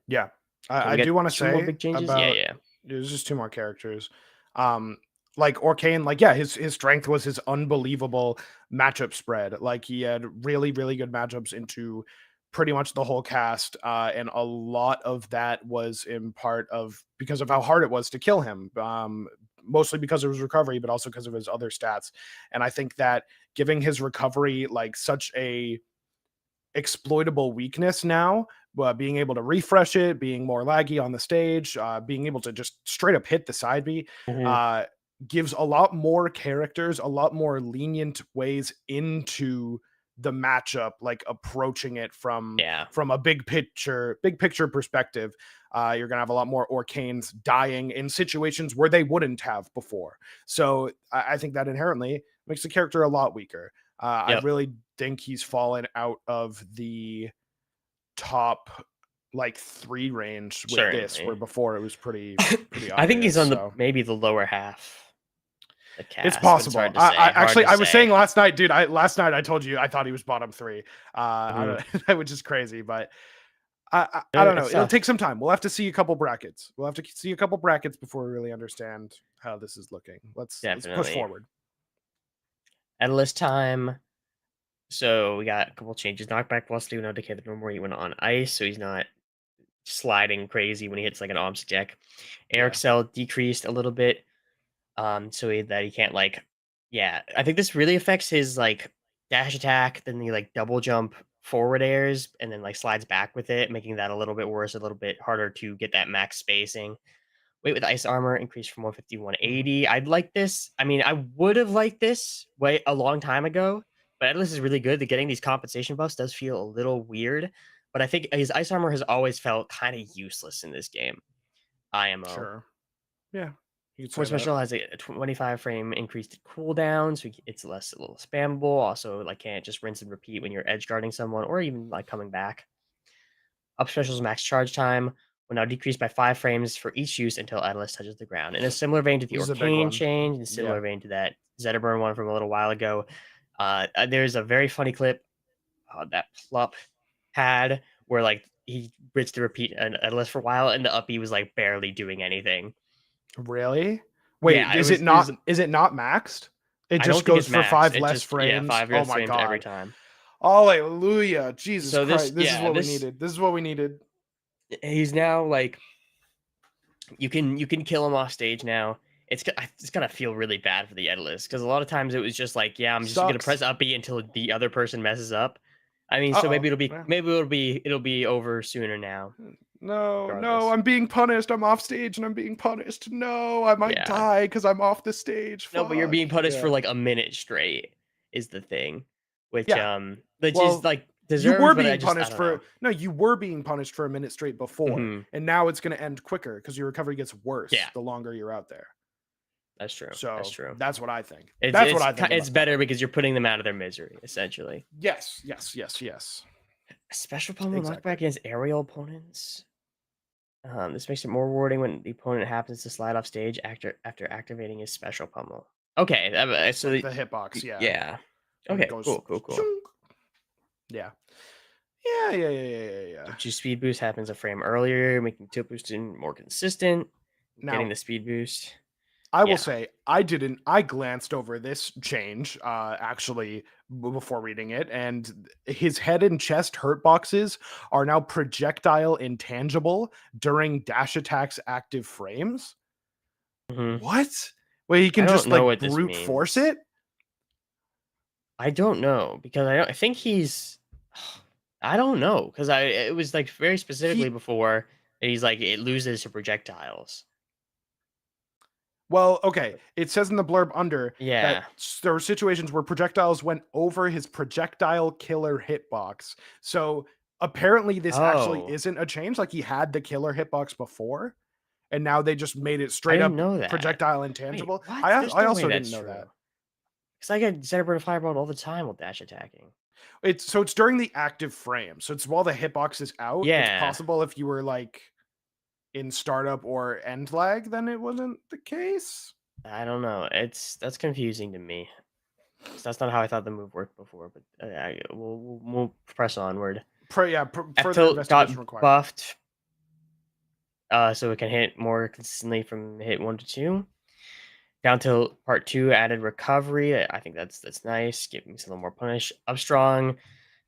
Yeah. Can I we get do want to 2 more say big changes? about Yeah. there's just 2 more characters. Like Orcane, like yeah, his strength was his unbelievable matchup spread. Like he had really, really good matchups into pretty much the whole cast. And a lot of that was in part of because of how hard it was to kill him. Mostly because of his recovery, but also because of his other stats. And I think that giving his recovery like such a exploitable weakness now, being able to refresh it, being more laggy on the stage, being able to just straight up hit the side B, Mhm. uh, gives a lot more characters, a lot more lenient ways into the matchup, like approaching it Yeah. from a big picture perspective. You're gonna have a lot more Orcanes dying in situations where they wouldn't have before. So I think that inherently makes the character a lot weaker. I Yep. really think he's fallen out of the top like 3 range with this, where Certainly. before it was pretty I think he's obvious. on the So maybe the lower half. The it's cast, but it's possible. hard to say. Hard Actually to I was say. saying last night, dude. Last night I told you I thought he was bottom 3, Mhm. which is crazy, but I don't know. It's It'll take tough. some time. We'll have to see a couple brackets. We'll have to see a couple brackets before we really understand how this is looking. Let's push Definitely. forward. Endless time. So we got a couple changes. Knockback velocity will now decay the normal he went on ice, so he's not sliding crazy when he hits like an obstacle deck. Air Yeah. excel decreased a little bit. That he can't like I think this really affects his like dash attack, then the like double jump forward airs, and then like slides back with it, making that a little bit worse, a little bit harder to get that max spacing. Weight with ice armor increased from 150 to Mhm. 180. I'd like this. I mean, I would have liked this way a long time ago, but Atlas is really good. That getting these compensation buffs does feel a little weird, but I think his ice armor has always felt kind of useless in this game. IMO. Sure. Yeah. You could say Force that. Special has a 25 frame increased cooldown, so it's less a little spammable. Also, like can't just rinse and repeat when you're edge guarding someone or even like coming back. Up Special's max charge time will now decrease by 5 frames for each use until Atlas touches the ground. In a similar vein to the This is a big Arcane one. change, in a Yeah. similar vein to that Zetaburn one from a little while ago, there's a very funny clip that Plup had where like he rinsed to repeat an Atlas for a while, and the uppy was like barely doing anything. Really? Wait, Yeah, it was is it not maxed? It I don't just think goes it's for max. 5 It less just yeah, frames. 5 Oh less my frames every god. time. Hallelujah. Jesus So this Christ. This is what we this needed. This is what we needed. he's now like you can kill him off stage now. It's gonna feel really bad for the Edalist because a lot of times it was just like yeah I'm just gonna Sucks. press up B until the other person messes up. I mean so Uh-oh. Yeah. maybe it'll be over sooner now. No, Regardless, I'm being punished. I'm off stage and I'm being punished. No, I might yeah. die because I'm off the stage. No, but you're Fuck. being punished for Yeah. like a minute straight is the thing, which Yeah. which is Well, like deserved, but I don't know. you were being punished for a minute straight before, Mhm. and now it's going to end quicker because your recovery gets worse Yeah, the longer you're out there. that's true. That's So true. that's what I think. It's That's what I think it's about better that. because you're putting them out of their misery, essentially. Yes. Special pummel Exactly. knockback against aerial opponents. This makes it more rewarding when the opponent happens to slide off stage after activating his special pummel. Okay, so Like the hitbox, yeah. yeah. When it Okay, goes cool. shunk. Yeah. Yeah. Juice speed boost happens a frame earlier, making tilt boosting more consistent. Getting Now, the speed boost. I will Yeah. say I glanced over this change actually before reading it, and his head and chest hurt boxes are now projectile intangible during dash attacks active frames. Mhm. What? Wait, he I can don't just know like what this brute force means. it? I don't know because I think he's. I don't know because it was like very specifically He before that he's like it loses to projectiles. Well, okay. It says in the blurb under that Yeah. there were situations where projectiles went over his projectile killer hitbox. So apparently this actually Oh, isn't a change. Like he had the killer hitbox before, and now they just made it I straight didn't up know that. projectile Wait, intangible. what? There's I no way also that's didn't know true. that. Because I get Zetterburn Fireball all the time with dash attacking. It's during the active frame. So it's while the hitbox is out. It's Yeah. possible if you were like in startup or end lag, then it wasn't the case. I don't know. That's confusing to me. 'Cause that's not how I thought the move worked before. But we'll press onward. F Further tilt investigation got required. buffed, so it can hit more consistently from hit 1 to 2. Down tilt part 2 added recovery. I think that's nice. Giving me a little more punish. Up strong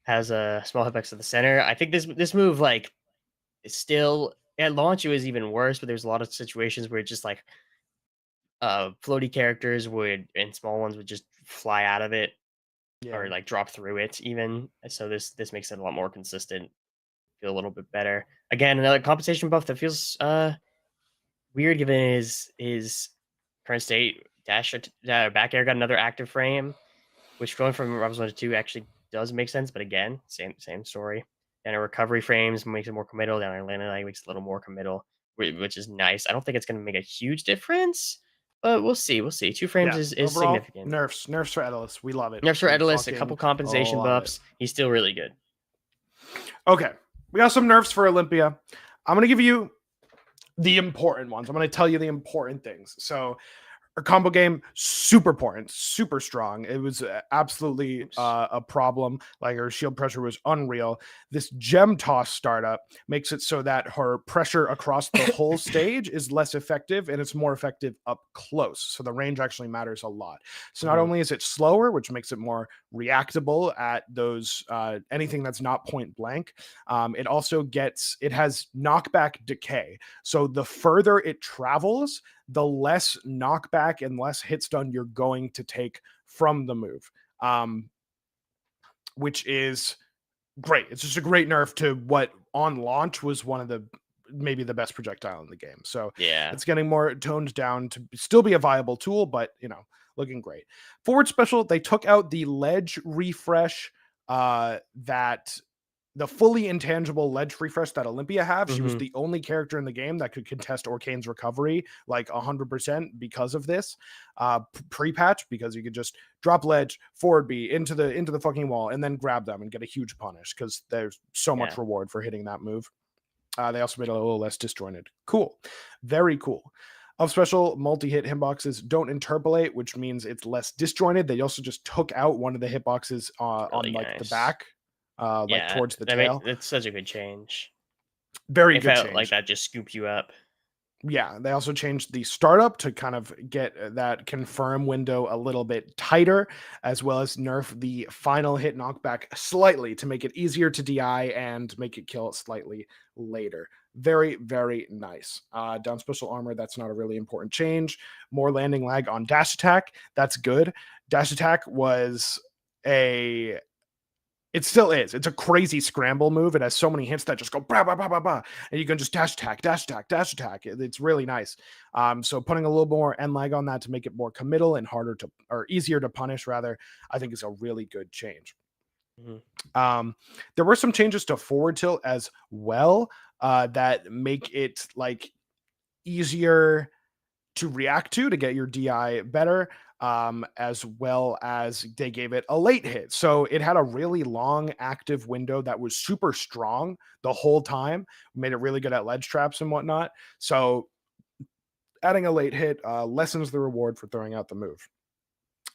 has a small hitbox to the center. I think this move like is still at launch it was even worse, but there's a lot of situations where it's just like floaty characters would and small ones would just fly out of it Yeah. or like drop through it even. So this makes it a lot more consistent, feel a little bit better. Again, another compensation buff that feels weird given his current state. Back air got another active frame, which going from Rebels 1 to 2 actually does make sense, but again, same story. And a recovery frames makes it more committal. Down Atlanta makes it a little more committal, which is nice. I don't think it's going to make a huge difference, but we'll see. We'll see. 2 frames Yeah. is Overall, significant. nerfs for Edelus. We love it. Nerfs for We Edalus, a fucking couple compensation love it. buffs. He's still really good. Okay. We got some nerfs for Olympia. I'm going to give you the important ones. I'm going to tell you the important things. So, her combo game, super important, super strong. It was absolutely a problem. Like her shield pressure was unreal. This gem toss startup makes it so that her pressure across the whole stage is less effective and it's more effective up close. So the range actually matters a lot. So not only is it slower, which makes it more reactable at those anything that's not point blank, it also it has knockback decay. So the further it travels, the less knockback and less hit stun you're going to take from the move, which is great. It's just a great nerf to what on launch was one of the maybe the best projectile in the game. So Yeah. it's getting more toned down to still be a viable tool, but looking great. Forward special, they took out the ledge refresh that the fully intangible ledge refresh that Olympia have. She was the only character in the game that could contest Orcane's recovery like 100% because of this pre-patch, because you could just drop ledge, forward B into the fucking wall and then grab them and get a huge punish because there's so much reward for hitting that move. They also made it a little less disjointed. Cool. Very cool. Of special, multi-hit hitboxes don't interpolate, which means it's less disjointed. They also just took out one of the hitboxes on like the back. Like towards the tail. It's such a good change. Very it good felt change. like that just scooped you up. Yeah, they also changed the startup to kind of get that confirm window a little bit tighter, as well as nerf the final hit knockback slightly to make it easier to DI and make it kill slightly later. Very, very nice. Down special armor, that's not a really important change. More landing lag on dash attack, that's good. Dash attack was it still is. It's a crazy scramble move. It has so many hits that just go bah, bah, bah, bah, bah, and you can just dash attack, dash attack, dash attack. It's really nice. So putting a little more end lag on that to make it more committal and easier to punish, rather, I think is a really good change. There were some changes to forward tilt as well that make it like easier to react to get your DI better, as well as they gave it a late hit. So it had a really long active window that was super strong the whole time, made it really good at ledge traps and whatnot. So adding a late hit lessens the reward for throwing out the move.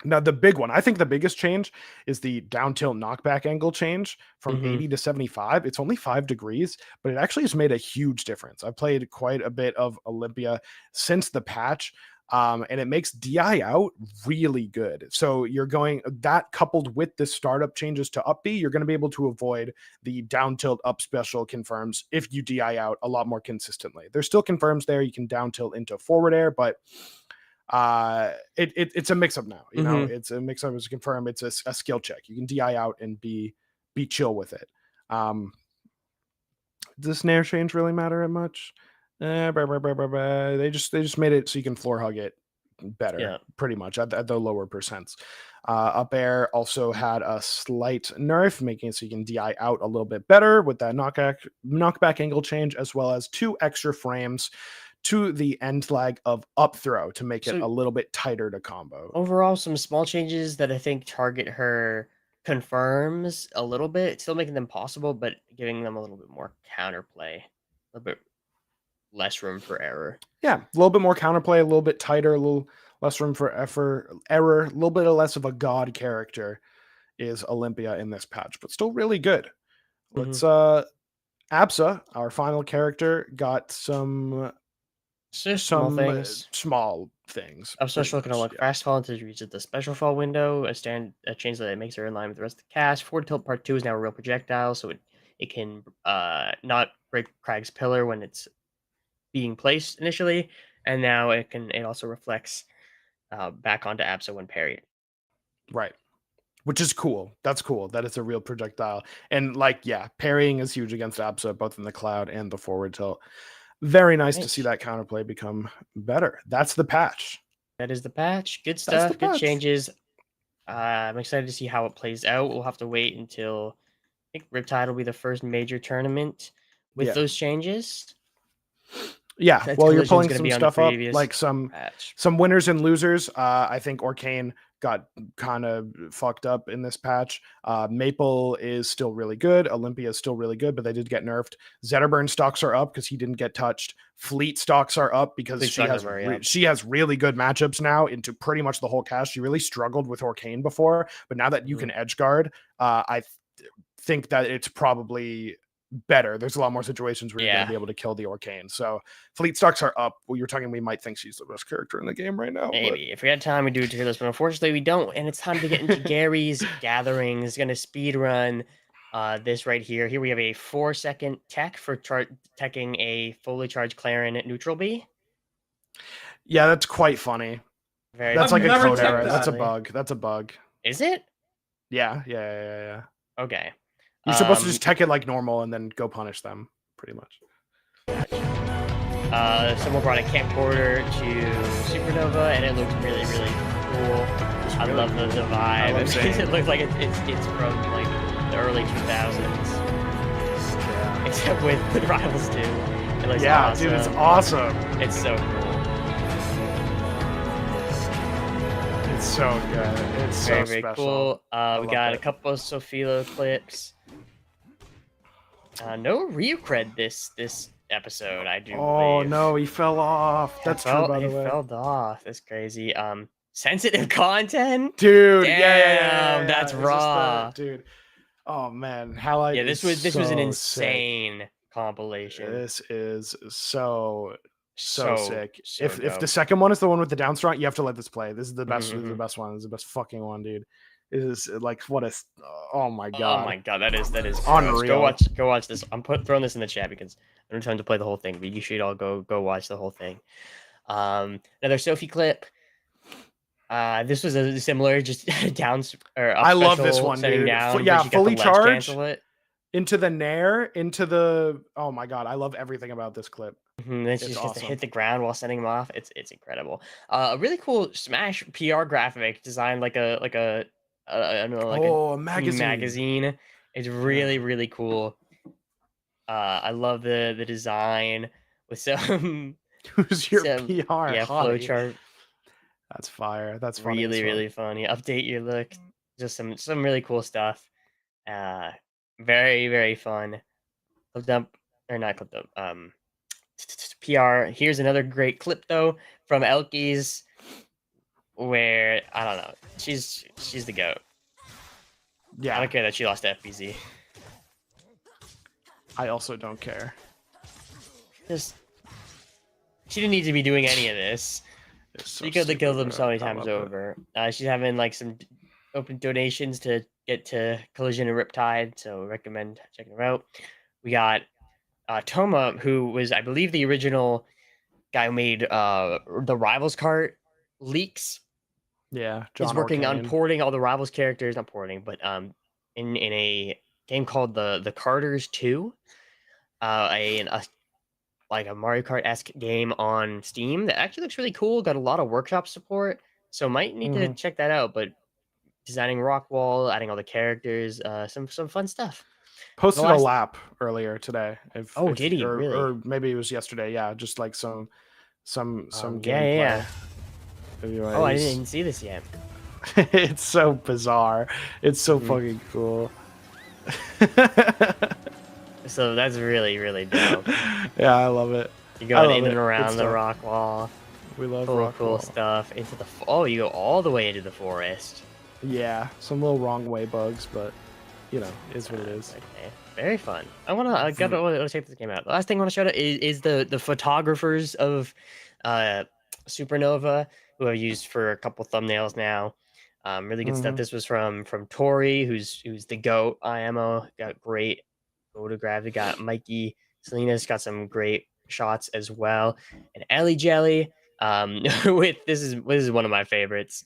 Now, the big one, I think the biggest change is the down tilt knockback angle change from 80 to 75. It's only 5 degrees, but it actually has made a huge difference. I've played quite a bit of Olympia since the patch, and it makes DI out really good. So you're going that coupled with the startup changes to up B, you're going to be able to avoid the down tilt up special confirms if you DI out a lot more consistently. There's still confirms there. You can down tilt into forward air, but It's a mix up now. You know, Mhm. it's a mix up. It's confirmed. It's a skill check. You can DI out and be chill with it. Does snare change really matter that much? They just made it so you can floor hug it better, Yeah. pretty much at the lower percents. Up air also had a slight nerf, making it so you can DI out a little bit better with that knockback angle change, as well as 2 extra frames to the end lag of up throw to make it So- a little bit tighter to combo. Overall, some small changes that I think target her confirms a little bit, still making them possible, but giving them a little bit more counterplay, a little bit less room for error. Yeah, a little bit more counterplay, a little bit tighter, a little less room for error, a little bit less of a god character is Olympia in this patch, but still really good. Let's Absa, our final character, got some So small things. small things. I'm pretty special can much, unlock yeah. fast fall until you reach the special fall window. A change that makes her in line with the rest of the cast. Forward tilt part 2 is now a real projectile, so it can not break Crag's pillar when it's being placed initially, and now it also reflects back onto Absa when parried. Right. Which is cool. That's cool. That it's a real projectile. And like, yeah, parrying is huge against Absa, both in the cloud and the forward tilt. Very nice to see that counterplay become better. That's the patch. That is the patch. Good That's stuff. the Good patch. changes. I'm excited to see how it plays out. We'll have to wait until I think Riptide will be the first major tournament with Yeah. those changes. Yeah, That well, you're collision's pulling gonna some be on the stuff up, previous like some patch. winners and losers. I think Orcane got kind of fucked up in this patch. Maple is still really good. Olympia is still really good, but they did get nerfed. Zetterburn stocks are up because he didn't get touched. Fleet stocks are up because Fleet she stocks has are very up. she has really good matchups now into pretty much the whole cast. She really struggled with Orcane before, but now that you can edge guard, I think that it's probably better. There's a lot more situations where you're going to be able to kill the Orcane. So fleet stocks are up. Well, you're talking, we might think she's the best character in the game right now. Maybe. If we had time, we'd do a tier list, but unfortunately we don't. And it's time to get into Gary's Gathering. He's going to speed run this right here. Here we have a 4-second tech for teching a fully charged Clarin neutral B. Yeah, that's quite funny. That's like a code error. That's a bug. That's a bug. Is it? Yeah. Okay. You're supposed to just tech it like normal and then go punish them, pretty much. Someone brought a camcorder to Supernova, and it looks really, really cool. I love the vibe. It looks like it's from like the early 2000s, except with Rivals 2. It looks awesome. Dude, it's awesome. It's so cool. It's so good. It's so very special. Cool. We got a couple of Sophilo clips. No Ryu cred this episode, I do believe. No, he fell off. That's true, by the way. He fell off. That's crazy. Sensitive content? Dude, damn, yeah. That's raw. Dude. Oh man, Halide. Yeah, this was an insane compilation. This is so sick. So if the second one is the one with the down strong, you have to let this play. This is the best. This is the best one. This is the best fucking one, dude. It is like what a. Oh my god. Oh my god, that is unreal. Go watch this. I'm throwing this in the chat because I don't have time to play the whole thing, but you should all go watch the whole thing. Another Sophie clip. This was a similar, just down or up. I love this one, dude. Down, fully charged into the nair, into the. Oh my god, I love everything about this clip. Then she just gets to hit the ground while sending him off. It's incredible. A really cool Smash PR graphic designed like a I don't know, like a magazine. It's really cool. I love the design with some. Who's your PR? Yeah, flowchart. That's fire. That's funny. Really funny. Update your look. Just some really cool stuff. Very fun. Clipped up or not clipped up. PR. Here's another great clip though from Elkies, where I don't know. She's the goat. Yeah. I don't care that she lost to FBZ. I also don't care. Just she didn't need to be doing any of this. She could have killed them so many times over. She's having like some open donations to get to Collision and Riptide, so recommend checking her out. We got Toma, who was, I believe, the original guy who made the Rivals cart Leaks Yeah, is John working on Orcane. porting all the Rivals characters, not porting, but in a game called the Carters 2, like a Mario Kart-esque game on Steam that actually looks really cool. Got a lot of workshop support, so might need to check that out. But designing Rockwall, adding all the characters, some fun stuff. Posted a last- lap earlier today. Did he really? Or maybe it was yesterday. Yeah, just like some gameplay. Yeah. Oh, I Anyways. didn't see this yet. It's so bizarre. It's so fucking cool. So that's really, really dope. Yeah, I love it. You go in it. and around Good the stuff. rock wall. We love Cool Rockwall. stuff. Into the you go all the way into the forest. Yeah, some little wrong way bugs, but you know, is what it is. Okay, very fun. I gotta check this game out. The last thing I want to shout out is the photographers of Supernova, who I've used for a couple thumbnails now. Really good stuff. This was from Tori, who's the GOAT. IMO got great photograph. We got Mikey Salinas got some great shots as well, and Ellie Jelly. With this is one of my favorites.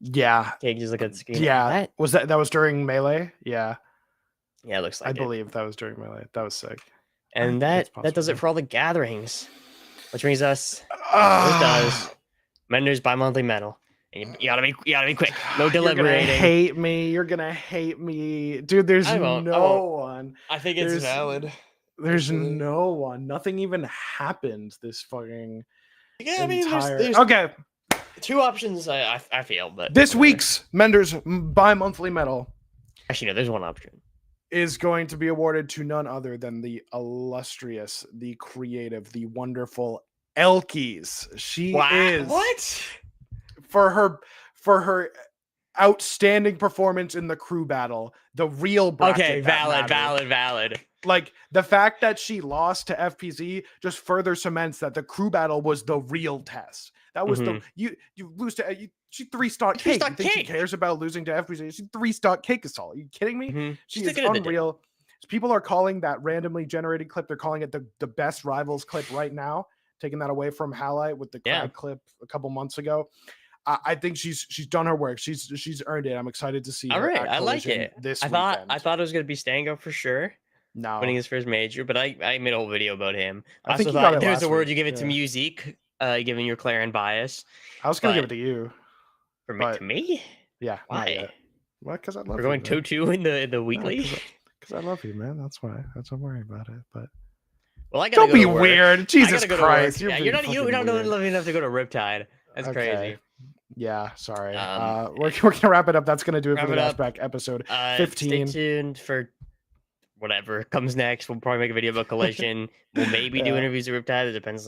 Yeah. Okay, just look at the screen. Yeah. That was during Melee? Yeah. Yeah, it looks like I it. believe that was during Melee. That was sick. And That's that does it possible. for all the gatherings, which brings us Ah. does Mender's bi-monthly medal. And you gotta be quick. No You're gonna deliberating. hate me. You're gonna hate me, dude. There's I won't. no one. I think There's- valid. There's Absolutely. no one. Nothing even happened this fucking Yeah, I mean, entire. there's Okay, two options. I feel, but this week's Mender's bi-monthly medal actually no, there's one option. is going to be awarded to none other than the illustrious, the creative, the wonderful Elkies. She is What? for her outstanding performance in the crew battle, the real bracket Okay, that mattered. valid. Like the fact that she lost to FPZ just further cements that the crew battle was the real test. That was the you lose to she 3-stock cake. Three-stock You think she cake. cares about losing to FPZ? She 3-stock cake assault. Are you kidding me? Mhm. She She's is the good of the day. unreal. People are calling that randomly generated clip. They're calling it the best Rivals clip right now, taking that away from Halite with the Crag clip a couple months ago. I think she's done her work. She's earned it. I'm excited to see. All her right, at I like Collision it. This I weekend. thought it was gonna be Stango for sure, No, winning his first major, but I made a whole video about him. I I think also you got thought it there's a last word week, you give it to yeah. music, giving your Clarion bias. I was gonna give it but- to you. For me, But- to me? Yeah, not Why? yet. Well, because I love We're going you, man. 2-2 in the weekly. Because I love you, man. That's why. That's why I'm worried about it. But Well, I gotta don't go be to work. weird. I Jesus gotta go to work. Christ, Yeah, you're not loving enough to go to Riptide. That's Okay. crazy. Yeah, sorry. Um, We're gonna wrap it up. That's gonna do it wrap for the it up. Dashback episode Stay 15. tuned for whatever comes next. We'll probably make a video about Collision. We'll maybe do Yeah. interviews with Riptide. It depends